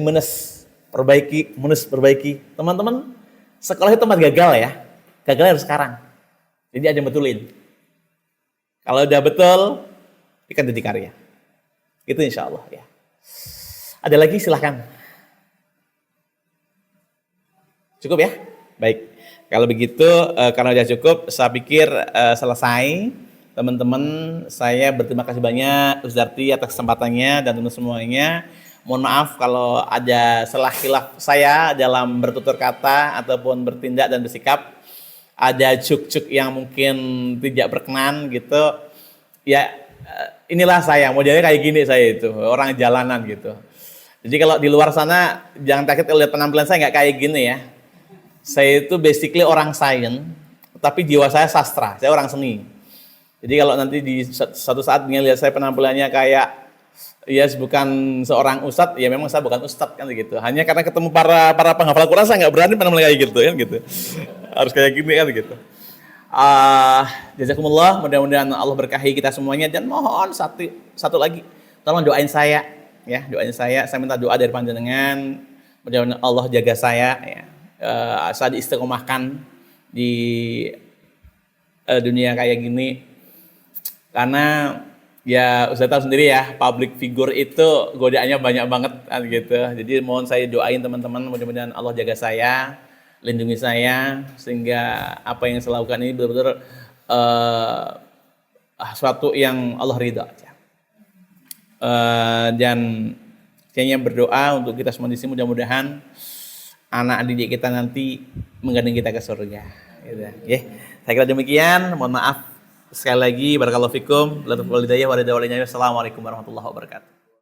perbaiki. Teman-teman, sekolah itu tempat gagal ya. Gagalnya harus sekarang. Jadi ada yang betulin. Kalau udah betul, ikan jadi karya. Itu insya Allah ya. Ada lagi silahkan. Cukup ya? Baik. Kalau begitu, karena sudah cukup, saya pikir selesai. Teman-teman, saya berterima kasih banyak Ustaz Darti atas kesempatannya dan teman semuanya. Mohon maaf kalau ada salah khilaf saya dalam bertutur kata ataupun bertindak dan bersikap. Ada cuk-cuk yang mungkin tidak berkenan gitu. Ya, inilah saya, modelnya kayak gini saya itu, orang jalanan gitu. Jadi kalau di luar sana, jangan takut lihat penampilan saya nggak kayak gini ya. Saya itu basically orang sains, tapi jiwa saya sastra, saya orang seni. Jadi kalau nanti di suatu saat lihat saya penampilannya kayak ya bukan seorang ustadz, ya memang saya bukan ustadz kan gitu. Hanya karena ketemu para penghafal Quran saya nggak berani penampilan kayak gitu kan gitu. Harus kayak gini kan gitu. Jazakumullah, mudah-mudahan Allah berkahi kita semuanya, dan mohon satu lagi, tolong doain saya ya, doain saya minta doa dari panjenengan, mudah-mudahan Allah jaga saya ya, saya diistiqomahkan di dunia kayak gini, karena ya Ustaz tahu sendiri ya, public figure itu godaannya banyak banget kan gitu. Jadi mohon saya doain teman-teman, mudah-mudahan Allah jaga saya, lindungi saya, sehingga apa yang saya lakukan ini benar-benar suatu yang Allah ridha aja. Dan saya berdoa untuk kita semua di sini, mudah-mudahan anak didik kita nanti menggandeng kita ke surga. Gitu. Ya. Saya kira demikian. Mohon maaf sekali lagi. Barakallahu fikum. Assalamualaikum warahmatullahi wabarakatuh.